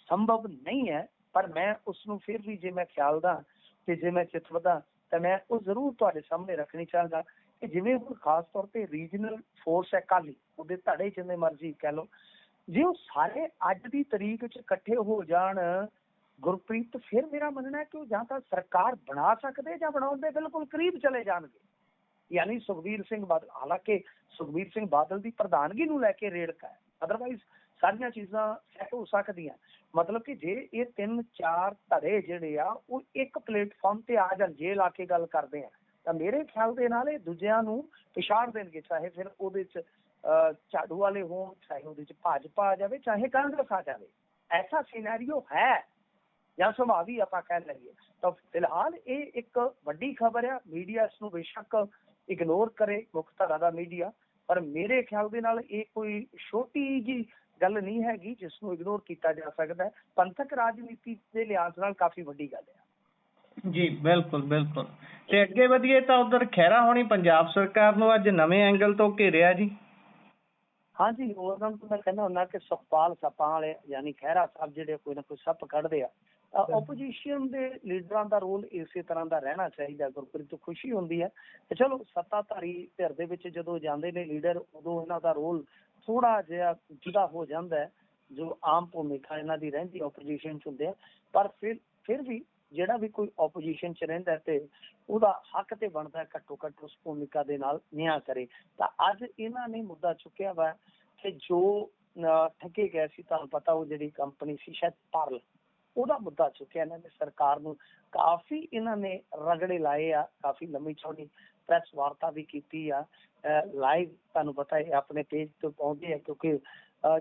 ਸੰਭਵ ਨਹੀਂ ਹੈ ਪਰ ਮੈਂ ਉਸਨੂੰ ਫਿਰ ਵੀ ਜੇ ਮੈਂ ਖਿਆਲ ਦਾ ਤੇ ਜੇ ਮੈਂ ਚਿਤਵਦਾ, ਤਾਂ ਮੈਂ ਉਹ ਜ਼ਰੂਰ ਤੁਹਾਡੇ ਸਾਹਮਣੇ ਰੱਖਣੀ ਚਾਹਾਂਗਾ ਕਿ ਜਿਵੇਂ ਹੁਣ ਖਾਸ ਤੌਰ ਤੇ ਰੀਜਨਲ ਫੋਰਸ ਹੈ ਅਕਾਲੀ, ਉਹਦੇ ਧੜੇ ਜਿੰਨੇ ਮਰਜ਼ੀ ਕਹਿ ਲਓ, ਜੇ ਉਹ ਸਾਰੇ ਅੱਜ ਦੀ ਤਰੀਕ 'ਚ ਇਕੱਠੇ ਹੋ ਜਾਣ ਗੁਰਪ੍ਰੀਤ, ਫਿਰ ਮੇਰਾ ਮੰਨਣਾ ਹੈ ਕਿ ਉਹ ਜਾਂ ਤਾਂ ਸਰਕਾਰ ਬਣਾ ਸਕਦੇ ਜਾਂ ਬਣਾਉਣ ਦੇ ਬਿਲਕੁਲ ਕਰੀਬ ਚਲੇ ਜਾਣਗੇ। ਯਾਨੀ ਸੁਖਬੀਰ ਸਿੰਘ ਬਾਦਲ, ਹਾਲਾਂਕਿ ਸੁਖਬੀਰ ਸਿੰਘ ਬਾਦਲ ਦੀ ਪ੍ਰਧਾਨਗੀ ਨੂੰ ਲੈ ਕੇ ਰੇੜਕਾ ਹੈ, ਅਦਰਵਾਈਜ਼ ਸਾਰੀਆਂ ਚੀਜ਼ਾਂ ਸੈੱਟ ਹੋ ਸਕਦੀਆਂ। ਮਤਲਬ ਕਿ ਜੇ ਇਹ 3-4 ਧੜੇ ਜਿਹੜੇ ਆ ਉਹ ਇੱਕ ਪਲੇਟਫਾਰਮ ਤੇ ਆ ਜਾਣ, ਜੇ ਲਾ ਕੇ ਗੱਲ ਕਰਦੇ ਆ, ਤਾਂ ਮੇਰੇ ਖਿਆਲ ਦੇ ਨਾਲ ਇਹ ਦੂਜਿਆਂ ਨੂੰ ਪਛਾੜ ਦੇਣਗੇ, ਚਾਹੇ ਫਿਰ ਉਹਦੇ 'ਚ ਝਾੜੂ ਵਾਲੇ ਹੋਣ, ਚਾਹੇ ਉਹਦੇ 'ਚ ਭਾਜਪਾ ਆ ਜਾਵੇ, ਚਾਹੇ ਕਾਂਗਰਸ ਆ ਜਾਵੇ। ਐਸਾ ਸਿਨੈਰੀਓ ਹੈ ਜਾਂ ਸੰਭਾਵੀ ਆਪਾਂ ਕਹਿ ਲਈਏ। ਤਾਂ ਫਿਲਹਾਲ ਇਹ ਇੱਕ ਵੱਡੀ ਖਬਰ ਆ। ਮੀਡੀਆ ਇਸ ਨੂੰ ਬੇਸ਼ੱਕ ਇਗਨੋਰ ਕਰੇ, ਮੁੱਖ ਧਾਰਾ ਦਾ ਮੀਡੀਆ, ਪਰ ਮੇਰੇ ਖਿਆਲ ਦੇ ਨਾਲ ਇਹ ਕੋਈ ਛੋਟੀ ਜਿਹੀ ਗੱਲ ਨਹੀਂ ਹੈਗੀ ਜਿਸ ਨੂੰ ਇਗਨੋਰ ਕੀਤਾ ਜਾ ਸਕਦਾ ਹੈ। ਪੰਥਕ ਰਾਜਨੀਤੀ ਦੇ ਲਿਹਾਜ਼ ਨਾਲ ਕਾਫੀ ਵੱਡੀ ਗੱਲ ਹੈ। ਜੀ ਬਿਲਕੁਲ ਬਿਲਕੁਲ। ਤੇ ਅੱਗੇ ਵਧੀਏ ਤਾਂ ਉਧਰ ਖਹਿਰਾ ਹੋਣੀ ਪੰਜਾਬ ਸਰਕਾਰ ਨੂੰ ਅੱਜ ਨਵੇਂ ਐਂਗਲ ਤੋਂ ਘੇਰਿਆ ਜੀ। ਹਾਂਜੀ, ਉਹਨਾਂ ਨੂੰ ਮੈਂ ਕਹਿੰਦਾ ਹੁੰਦਾ ਕਿ ਸੁਖਪਾਲ ਸੱਪਾਂ ਵਾਲੇ ਯਾਨੀ ਖਹਿਰਾ ਸਾਹਿਬ ਜਿਹੜੇ ਕੋਈ ਨਾ ਕੋਈ ਸੱਪ ਕੱਢਦੇ ਆ। ਓਪੋਜੀਸ਼ਨ ਦੇ ਲੀਡਰਾਂ ਦਾ ਰੋਲ ਇਸੇ ਤਰ੍ਹਾਂ ਦਾ ਰਹਿਣਾ ਚਾਹੀਦਾ। ਗੁਰਪ੍ਰੀਤ ਤੋਂ ਖੁਸ਼ੀ ਹੁੰਦੀ ਹੈ ਤੇ ਚਲੋ ਸੱਤਾਧਾਰੀ ਧਿਰ ਦੇ ਵਿੱਚ ਜਦੋਂ ਜਾਂਦੇ ਨੇ ਲੀਡਰ, ਉਦੋਂ ਇਹਨਾਂ ਦਾ ਰੋਲ ਥੋੜਾ ਜਿਹਾ ਜੁਦਾ ਹੋ ਜਾਂਦਾ ਹੈ, ਜੋ ਆਮ ਭੂਮਿਕਾ ਇਹਨਾਂ ਦੀ ਰਹਿੰਦੀ ਓਪੋਜੀਸ਼ਨ 'ਚ ਹੁੰਦੇ ਆ। ਪਰ ਫਿਰ ਵੀ ਜਿਹੜਾ ਵੀ ਕੋਈ ਓਪੋਜੀਸ਼ਨ 'ਚ ਰਹਿੰਦਾ ਤੇ ਉਹਦਾ ਹੱਕ ਤੇ ਬਣਦਾ ਘੱਟੋ ਘੱਟ ਉਸ ਭੂਮਿਕਾ ਦੇ ਨਾਲ ਨਿਆਂ ਕਰੇ। ਤਾਂ ਅੱਜ ਇਹਨਾਂ ਨੇ ਮੁੱਦਾ ਚੁੱਕਿਆ ਵਾ ਕਿ ਜੋ ਠੱਗੇ ਗਏ ਸੀ, ਤੁਹਾਨੂੰ ਪਤਾ ਉਹ ਜਿਹੜੀ ਕੰਪਨੀ ਸੀ ਸ਼ਾਇਦ ਪਾਰਲ, ਉਹਦਾ ਮੁੱਦਾ ਚੁੱਕਿਆ ਇਹਨਾਂ ਨੇ। ਸਰਕਾਰ ਨੂੰ ਕਾਫੀ ਇਹਨਾਂ ਨੇ ਰਗੜੇ ਲਾਏ ਆ, ਕਾਫੀ ਲੰਮੀ ਚੌੜੀ ਪ੍ਰੈਸ ਵਾਰਤਾ ਵੀ ਕੀਤੀ ਆ, ਲਾਈਵ ਤੁਹਾਨੂੰ ਪਤਾ ਹੈ ਆਪਣੇ ਪੇਜ ਤੋਂ ਪਾਉਂਦੇ ਆ, ਕਿਉਂਕਿ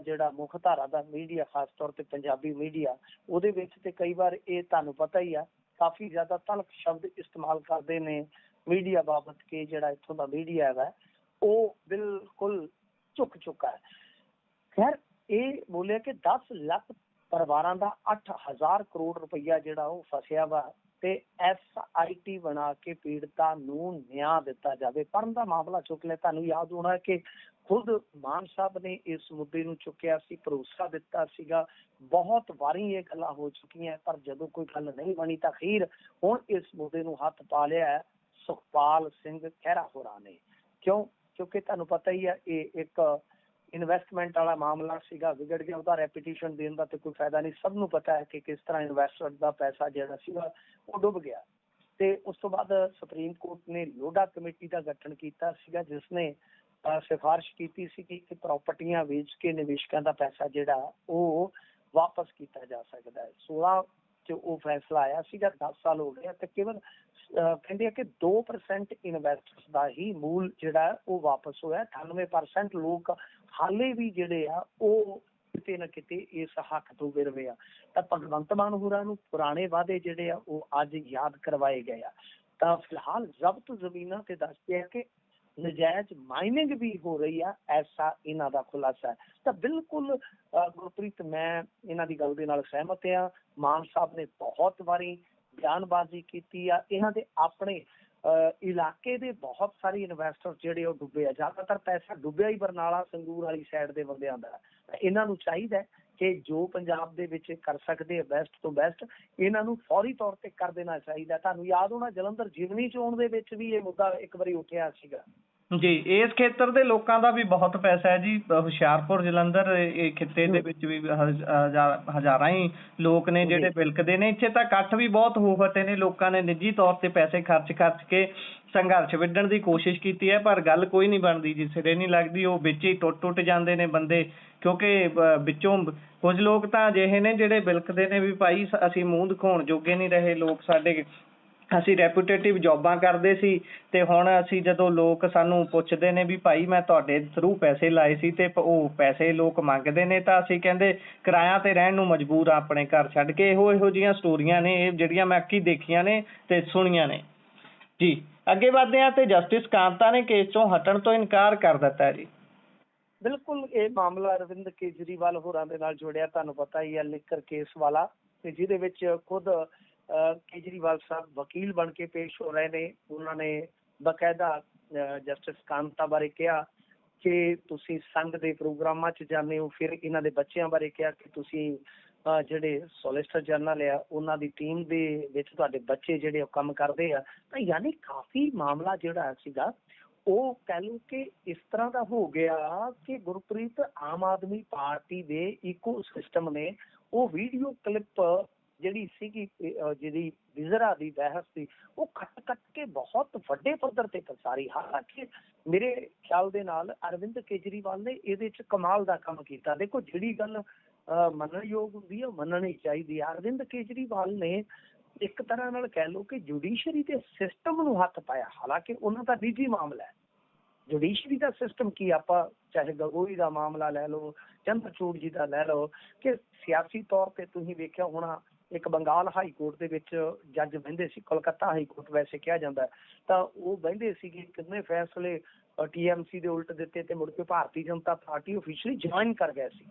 ਜਿਹੜਾ ਮੁੱਖ ਧਾਰਾ ਦਾ ਮੀਡੀਆ, ਖਾਸ ਤੌਰ ਤੇ ਪੰਜਾਬੀ ਮੀਡੀਆ, ਉਹਦੇ ਵਿੱਚ ਤੇ ਕਈ ਵਾਰ ਇਹ ਤੁਹਾਨੂੰ ਪਤਾ ਹੀ ਆ ਕਾਫੀ ਜ਼ਿਆਦਾ ਤਲਖ ਸ਼ਬਦ ਇਸਤੇਮਾਲ ਕਰਦੇ ਨੇ ਮੀਡੀਆ ਬਾਬਤ, ਕਿ ਜਿਹੜਾ ਇੱਥੋਂ ਦਾ ਮੀਡੀਆ ਹੈਗਾ ਉਹ ਬਿਲਕੁਲ ਝੁਕ ਚੁੱਕਾ ਹੈ। ਖੈਰ ਇਹ ਬੋਲਿਆ ਕਿ 10 ਲੱਖ ਪਰਿਵਾਰਾਂ ਦਾ 8,000 ਕਰੋੜ ਰੁਪਈਆ ਜਿਹੜਾ ਉਹ ਫਸਿਆ ਵਾ, ਤੇ SIT ਬਣਾ ਕੇ ਪੀੜਤਾਂ ਨੂੰ ਨਿਆਂ ਦਿੱਤਾ ਜਾਵੇ। ਪੜ੍ਹਨ ਦਾ ਮਾਮਲਾ ਚੁੱਕ ਲਿਆ। ਤੁਹਾਨੂੰ ਯਾਦ ਹੋਣਾ ਕਿ ਖੁਦ ਮਾਨ ਸਾਹਿਬ ਨੇ ਇਸ ਮੁੱਦੇ ਨੂੰ ਚੁੱਕਿਆ ਸੀ, ਭਰੋਸਾ ਦਿੱਤਾ ਸੀਗਾ। ਬਹੁਤ ਵਾਰੀ ਇਹ ਗੱਲਾਂ ਹੋ ਚੁੱਕੀਆਂ, ਪਰ ਜਦੋਂ ਕੋਈ ਗੱਲ ਨਹੀਂ ਬਣੀ ਤਾਂ ਅਖੀਰ ਹੁਣ ਇਸ ਮੁੱਦੇ ਨੂੰ ਹੱਥ ਪਾ ਲਿਆ ਹੈ ਸੁਖਪਾਲ ਸਿੰਘ ਖਹਿਰਾ ਹੋਰਾਂ ਨੇ। ਕਿਉਂਕਿ ਤੁਹਾਨੂੰ ਪਤਾ ਹੀ ਹੈ ਇਹ ਇੱਕ ਇਨਵੈਸਟਮੈਂਟ ਵਾਲਾ ਮਾਮਲਾ ਸੀਗਾ, ਵਿਗੜ ਗਿਆ। ਉਹਦਾ ਰੈਪੂਟੇਸ਼ਨ ਦੇਣ ਦਾ ਤੇ ਕੋਈ ਫਾਇਦਾ ਨਹੀਂ। ਸਭ ਨੂੰ ਪਤਾ ਹੈ ਕਿ ਕਿਸ ਤਰ੍ਹਾਂ ਇਨਵੈਸਟਰ ਦਾ ਪੈਸਾ ਜਿਹੜਾ ਸੀਗਾ ਉਹ ਡੁੱਬ ਗਿਆ। ਤੇ ਉਸ ਤੋਂ ਬਾਅਦ ਸੁਪਰੀਮ ਕੋਰਟ ਨੇ ਲੋਢਾ ਕਮੇਟੀ ਦਾ ਗਠਨ ਕੀਤਾ ਸੀਗਾ, ਜਿਸ ਨੇ ਸਿਫਾਰਿਸ਼ ਕੀਤੀ ਸੀ ਕਿ ਪ੍ਰਾਪਰਟੀਆਂ ਵੇਚ ਕੇ ਨਿਵੇਸ਼ਕਾਂ ਦਾ ਪੈਸਾ ਜਿਹੜਾ ਉਹ ਵਾਪਸ ਕੀਤਾ ਜਾ ਸਕਦਾ ਹੈ। 16 ਚ ਉਹ ਫੈਸਲਾ ਆਇਆ ਸੀਗਾ, 10 ਸਾਲ ਹੋ ਗਏ ਤੇ ਕੇਵਲ ਕਹਿੰਦੇ ਆ ਕਿ 2% ਇਨਵੈਸਟਰਸ ਦਾ ਹੀ ਮੂਲ ਜਿਹੜਾ ਉਹ ਵਾਪਸ ਹੋਇਆ। 98% ਲੋਕ ਹਾਲੇ ਵੀ ਜਿਹੜੇ ਆ ਉਹ ਕਿਤੇ ਨਾ ਕਿਤੇ ਇਸ ਹੱਕ ਤੋਂ ਵਿਰਵੇ ਆ। ਤਾਂ ਭਗਵੰਤ ਮਾਨ ਹੋਰਾਂ ਨੂੰ ਪੁਰਾਣੇ ਵਾਅਦੇ ਜਿਹੜੇ ਆ ਉਹ ਅੱਜ ਯਾਦ ਕਰਵਾਏ ਗਏ ਆ। ਤਾਂ ਫਿਲਹਾਲ ਜ਼ਬਤ ਜ਼ਮੀਨਾਂ ਤੇ ਦੱਸਦੇ ਆ ਕਿ ਨਜਾਇਜ਼ ਮਾਈਨਿੰਗ ਵੀ ਹੋ ਰਹੀ ਆ, ਐਸਾ ਇਹਨਾਂ ਦਾ ਖੁਲਾਸਾ ਹੈ। ਤਾਂ ਬਿਲਕੁਲ ਗੁਰਪ੍ਰੀਤ, ਮੈਂ ਇਹਨਾਂ ਦੀ ਗੱਲ ਦੇ ਨਾਲ ਸਹਿਮਤ ਆ। ਮਾਨ ਸਾਹਿਬ ਨੇ ਬਹੁਤ ਵਾਰੀ ਬਿਆਨਬਾਜ਼ੀ ਕੀਤੀ ਆ। ਇਹਨਾਂ ਦੇ ਆਪਣੇ ਇਲਾਕੇ ਦੇ ਬਹੁਤ ਸਾਰੇ ਇਨਵੈਸਟਰ ਜਿਹੜੇ ਉਹ ਡੁੱਬੇ ਆ। ਜ਼ਿਆਦਾਤਰ ਪੈਸਾ ਡੁੱਬਿਆ ਹੀ ਬਰਨਾਲਾ ਸੰਗਰੂਰ ਵਾਲੀ ਸਾਈਡ ਦੇ ਬੰਦਿਆਂ ਦਾ। ਇਹਨਾਂ ਨੂੰ ਚਾਹੀਦਾ ਕਿ ਜੋ ਪੰਜਾਬ ਦੇ ਵਿੱਚ ਕਰ ਸਕਦੇ ਆ ਬੈਸਟ ਤੋਂ ਬੈਸਟ, ਇਹਨਾਂ ਨੂੰ ਫੌਰੀ ਤੌਰ ਤੇ ਕਰ ਦੇਣਾ ਚਾਹੀਦਾ। ਤੁਹਾਨੂੰ ਯਾਦ ਹੋਣਾ ਜਲੰਧਰ ਜਿਮਨੀ ਚੋਣ ਦੇ ਵਿੱਚ ਵੀ ਇਹ ਮੁੱਦਾ ਇੱਕ ਵਾਰੀ ਉੱਠਿਆ ਸੀਗਾ। ਜੀ, ਇਸ ਖੇਤਰ ਦੇ ਲੋਕਾਂ ਦਾ ਵੀ ਬਹੁਤ ਪੈਸਾ ਹੈ ਜੀ। ਹੁਸ਼ਿਆਰਪੁਰ, ਜਲੰਧਰ ਇਹ ਖਿੱਤੇ ਦੇ ਵਿੱਚ ਵੀ ਹਜ਼ਾਰਾਂ ਹੀ ਲੋਕ ਨੇ ਜਿਹੜੇ ਬਿਲਕਦੇ ਨੇ। ਇੱਥੇ ਤਾਂ ਇਕੱਠ ਵੀ ਬਹੁਤ ਹੋ ਹਟੇ ਨੇ। ਲੋਕਾਂ ਨੇ ਨਿੱਜੀ ਤੌਰ ਤੇ ਪੈਸੇ ਖਰਚ ਕੇ ਸੰਘਰਸ਼ ਵਿੱਢਣ ਦੀ ਕੋਸ਼ਿਸ਼ ਕੀਤੀ ਹੈ, ਪਰ ਗੱਲ ਕੋਈ ਨਹੀਂ ਬਣਦੀ ਜੀ, ਸਿਰੇ ਨਹੀਂ ਲੱਗਦੀ। ਉਹ ਵਿੱਚ ਹੀ ਟੁੱਟ ਜਾਂਦੇ ਨੇ ਬੰਦੇ, ਕਿਉਂਕਿ ਵਿੱਚੋਂ ਕੁਝ ਲੋਕ ਤਾਂ ਅਜਿਹੇ ਨੇ ਜਿਹੜੇ ਬਿਲਕਦੇ ਨੇ ਵੀ ਭਾਈ ਅਸੀਂ ਮੂੰਹ ਦਿਖਾਉਣ ਜੋਗੇ ਨਹੀਂ ਰਹੇ। ਲੋਕ ਸਾਡੇ, ਅਸੀਂ ਰੈਪੂਟੇਟਿਵ ਜੌਬਾਂ ਕਰਦੇ ਸੀ ਤੇ ਹੁਣ ਅਸੀਂ ਜਦੋਂ ਲੋਕ ਸਾਨੂੰ ਪੁੱਛਦੇ ਨੇ ਵੀ ਭਾਈ ਮੈਂ ਤੁਹਾਡੇ ਥਰੂ ਪੈਸੇ ਲਾਏ ਸੀ ਤੇ ਉਹ ਪੈਸੇ ਲੋਕ ਮੰਗਦੇ ਨੇ, ਤਾਂ ਅਸੀਂ ਕਹਿੰਦੇ ਕਿਰਾਇਆ ਤੇ ਰਹਿਣ ਨੂੰ ਮਜਬੂਰ ਆ ਆਪਣੇ ਘਰ ਛੱਡ ਕੇ। ਇਹੋ ਜਿਹੀਆਂ ਸਟੋਰੀਆਂ ਨੇ ਇਹ ਜਿਹੜੀਆਂ ਮੈਂ ਅੱਖੀਂ ਦੇਖੀਆਂ ਨੇ ਤੇ ਸੁਣੀਆਂ ਨੇ ਜੀ। ਅੱਗੇ ਵਧਦੇ ਹਾਂ ਤੇ ਜਸਟਿਸ ਕਾਂਤਾ ਨੇ ਕੇਸ ਤੋਂ ਹਟਣ ਤੋਂ ਇਨਕਾਰ ਕਰ ਦਿੱਤਾ ਜੀ। ਬਿਲਕੁਲ, ਇਹ ਮਾਮਲਾ ਅਰਵਿੰਦ ਕੇਜਰੀਵਾਲ ਹੋਰਾਂ ਦੇ ਨਾਲ ਜੁੜਿਆ। ਤੁਹਾਨੂੰ ਪਤਾ ਹੀ ਹੈ ਲਿਕਰ ਕੇਸ ਵਾਲਾ, ਤੇ ਜਿਹਦੇ ਵਿੱਚ ਖੁਦ ਕੇਜਰੀਵਾਲ ਸਾਹਿਬ ਵਕੀਲ ਬਣ ਕੇ ਪੇਸ਼ ਹੋ ਰਹੇ ਨੇ। ਉਹਨਾਂ ਨੇ ਬਕਾਇਦਾ ਜਸਟਿਸ ਕਾਂਤਾ ਬਾਰੇ ਕਿਹਾ ਕਿ ਤੁਸੀਂ ਸੰਘ ਦੇ ਪ੍ਰੋਗਰਾਮਾਂ 'ਚ ਜਾਂਦੇ ਹੋ। ਫਿਰ ਇਹਨਾਂ ਦੇ ਬੱਚਿਆਂ ਬਾਰੇ ਕਿਹਾ ਕਿ ਤੁਸੀਂ ਜਿਹੜੇ ਸੋਲਿਸਿਟਰ ਜਨਰਲ ਆ ਉਹਨਾਂ ਦੀ ਟੀਮ ਦੇ ਵਿੱਚ ਤੁਹਾਡੇ ਬੱਚੇ ਜਿਹੜੇ ਉਹ ਕੰਮ ਕਰਦੇ ਆ। ਤਾਂ ਯਾਨੀ ਕਾਫੀ ਮਾਮਲਾ ਜਿਹੜਾ ਸੀਗਾ ਉਹ ਕਹਿ ਲਓ ਕਿ ਇਸ ਤਰ੍ਹਾਂ ਦਾ ਹੋ ਗਿਆ ਕਿ ਗੁਰਪ੍ਰੀਤ ਆਮ ਆਦਮੀ ਪਾਰਟੀ ਦੇ ਇਕੋ ਸਿਸਟਮ ਨੇ ਉਹ ਵੀਡੀਓ ਕਲਿੱਪ ਜਿਹੜੀ ਸੀਗੀ, ਜਿਹੜੀ ਵਿਜ਼ਰਾ ਦੀ ਬਹਿਸ ਸੀ, ਉਹ ਕੱਟ ਕੇ ਬਹੁਤ ਵੱਡੇ ਪੱਧਰ ਤੇ ਪ੍ਰਸਾਰੀ। ਹਾਲਾਂਕਿ ਮੇਰੇ ਖਿਆਲ ਦੇ ਨਾਲ ਅਰਵਿੰਦ ਕੇਜਰੀਵਾਲ ਨੇ ਇਹਦੇ 'ਚ ਕਮਾਲ ਦਾ ਕੰਮ ਕੀਤਾ। ਦੇਖੋ, ਜਿਹੜੀ ਗੱਲ ਮੰਨਣਯੋਗ ਹੁੰਦੀ ਹੈ ਉਹ ਮੰਨਣੀ ਚਾਹੀਦੀ ਹੈ। ਅਰਵਿੰਦ ਕੇਜਰੀਵਾਲ ਨੇ ਇੱਕ ਤਰ੍ਹਾਂ ਨਾਲ ਕਹਿ ਲਓ ਕਿ ਜੁਡੀਸ਼ਰੀ ਦੇ ਸਿਸਟਮ ਨੂੰ ਹੱਥ ਪਾਇਆ। ਹਾਲਾਂਕਿ ਉਹਨਾਂ ਦਾ ਨਿੱਜੀ ਮਾਮਲਾ ਹੈ। ਜੁਡੀਸ਼ਰੀ ਦਾ ਸਿਸਟਮ ਕੀ, ਆਪਾਂ ਚਾਹੇ ਗਗੋਈ ਦਾ ਮਾਮਲਾ ਲੈ ਲਓ, ਚੰਦਰਚੂੜ ਜੀ ਦਾ ਲੈ ਲਓ, ਕਿ ਸਿਆਸੀ ਤੌਰ ਤੇ ਤੁਸੀਂ ਵੇਖਿਆ ਹੋਣਾ ਇੱਕ ਬੰਗਾਲ ਹਾਈ ਕੋਰਟ ਦੇ ਵਿੱਚ ਜੱਜ ਬਹਿੰਦੇ ਸੀ, ਕੋਲਕਾਤਾ ਹਾਈ ਕੋਰਟ ਵੈਸੇ ਕਿਹਾ ਜਾਂਦਾ, ਤਾਂ ਉਹ ਬਹਿੰਦੇ ਸੀਗੇ। ਕਿੰਨੇ ਫੈਸਲੇ TMC ਦੇ ਉਲਟ ਦਿੱਤੇ ਤੇ ਮੁੜ ਕੇ Bharatiya Janata party officially join ਕਰ ਗਏ ਸੀ।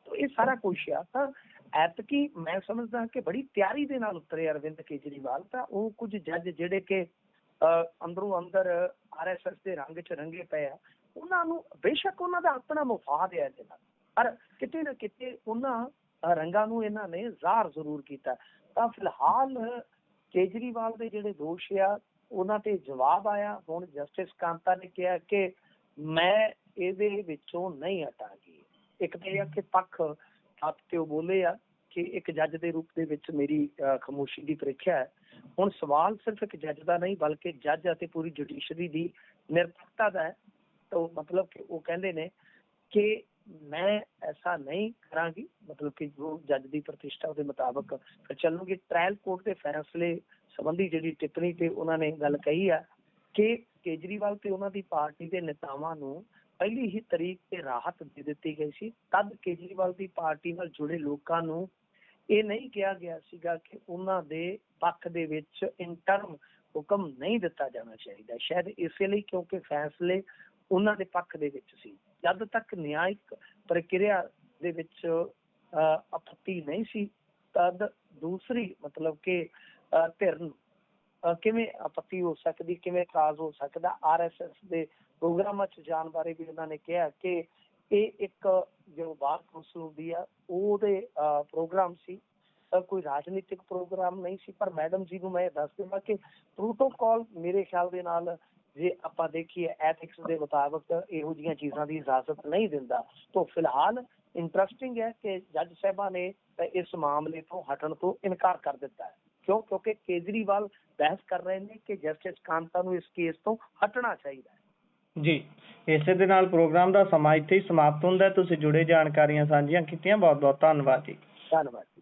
ਤਾਂ ਇਹ ਸਾਰਾ ਕੁਛ ਆ। ਤਾਂ ਐਤਕੀ ਮੈਂ ਸਮਝਦਾ ਕਿ ਬੜੀ ਤਿਆਰੀ ਦੇ ਨਾਲ ਉਤਰੇ ਅਰਵਿੰਦ ਕੇਜਰੀਵਾਲ। ਤਾਂ ਉਹ ਕੁਝ ਜੱਜ ਜਿਹੜੇ ਕਿ ਅੰਦਰੋਂ ਅੰਦਰ RSS ਦੇ ਰੰਗ 'ਚ ਰੰਗੇ ਪਏ ਆ, ਉਹਨਾਂ ਨੂੰ ਬੇਸ਼ੱਕ ਉਹਨਾਂ ਦਾ ਆਪਣਾ ਮੁਫਾਦ ਹੈ ਇਹਦੇ ਨਾਲ, ਪਰ ਕਿਤੇ ਨਾ ਕਿਤੇ ਉਹਨਾਂ ਰੰਗਾਂ ਨੂੰ ਇਹਨਾਂ ਨੇ ਜ਼ਾਹਰ ਜ਼ਰੂਰ ਕੀਤਾ। ਤਾਂ ਫਿਲਹਾਲ ਕੇਜਰੀਵਾਲ ਦੇ ਜਿਹੜੇ ਦੋਸ਼ ਆ ਉਹਨਾਂ ਤੇ ਜਵਾਬ ਆਇਆ। ਹੁਣ ਜਸਟਿਸ ਕਾਂਤਾ ਨੇ ਕਿਹਾ ਕਿ ਮੈਂ ਇਹਦੇ ਵਿੱਚੋਂ ਨਹੀਂ ਹਟਾਂਗੀ। ਇੱਕ ਤਾਂ ਇਹ ਆ ਕਿ ਪੱਖ ਹੱਥ ਤੇ ਉਹ ਬੋਲੇ ਆ ਕਿ ਇੱਕ ਜੱਜ ਦੇ ਰੂਪ ਦੇ ਵਿੱਚ ਮੇਰੀ ਖਾਮੋਸ਼ੀ ਦੀ ਪ੍ਰੀਖਿਆ ਹੈ। ਹੁਣ ਸਵਾਲ ਸਿਰਫ ਇੱਕ ਜੱਜ ਦਾ ਨਹੀਂ ਬਲਕਿ ਜੱਜ ਅਤੇ ਪੂਰੀ ਜੁਡੀਸ਼ਰੀ ਦੀ ਨਿਰਪੱਖਤਾ ਦਾ ਹੈ। ਤਾਂ ਮਤਲਬ ਕਿ ਉਹ ਕਹਿੰਦੇ ਨੇ ਕਿ मैं ऐसा नहीं करांगी, मतलब कि जो जज की प्रतिष्ठा के मुताबिक फिर चलूंगी। ट्रायल कोर्ट के फैसले संबंधी जी टिप्पणी ते उन्होंने गल कही है कि केजरीवाल ते उन्हों की पार्टी के नेतावां नूं पहली ही तरीक ते राहत दे दी गई सी। तद केजरीवाल की पार्टी नाल जुड़े लोकां नूं ये नहीं कहा गया सीगा कि उन्हां दे पक्ष दे विच इंटरम हुक्म नहीं दिता जाना चाहिए, शायद इसलिए क्योंकि फैसले उन्हां दे पक्ष दे विच सी। जद तक न्यायिक प्रक्रिया दे विच आपत्ति नहीं सी तद दूसरी मतलब कि धिर नूं किवें आपत्ति हो सकती, किवें इतराज हो सकता। RSS दे प्रोग्रामां च जाण बारे भी उन्होंने कहा कि ये एक जो बार कौंसल होंदी आ ਉਹਦੇ प्रोग्राम सी, कोई राजनीतिक प्रोग्राम नहीं सी। पर मैडम जी ਨੂੰ मैं दस देवां कि प्रोटोकॉल मेरे ख्याल दे नाल जे ਆਪਾਂ देखिए एथिक्स ਦੇ ਮੁਤਾਬਕ ਇਹੋ ਜਿਹੀਆਂ ਚੀਜ਼ਾਂ ਦੀ ਇਜਾਜ਼ਤ नहीं ਦਿੰਦਾ। तो फिलहाल इंटरेस्टिंग है कि जज साहबा ने इस मामले तो हटन तो इनकार कर दिता है। क्यों? क्योंकि केजरीवाल बहस कर रहे हैं कि जस्टिस कांता ਨੂੰ इस केस तो हटना चाहिए है। ਜੀ ਇਸੇ ਦੇ ਨਾਲ ਪ੍ਰੋਗਰਾਮ ਦਾ ਸਮਾਂ ਇੱਥੇ ਹੀ ਸਮਾਪਤ ਹੁੰਦਾ ਹੈ। ਤੁਸੀਂ ਜੁੜੇ ਜਾਣਕਾਰੀਆਂ ਸਾਂਝੀਆਂ ਕੀਤੀਆਂ, ਬਹੁਤ ਬਹੁਤ ਧੰਨਵਾਦ ਜੀ। धन्यवाद।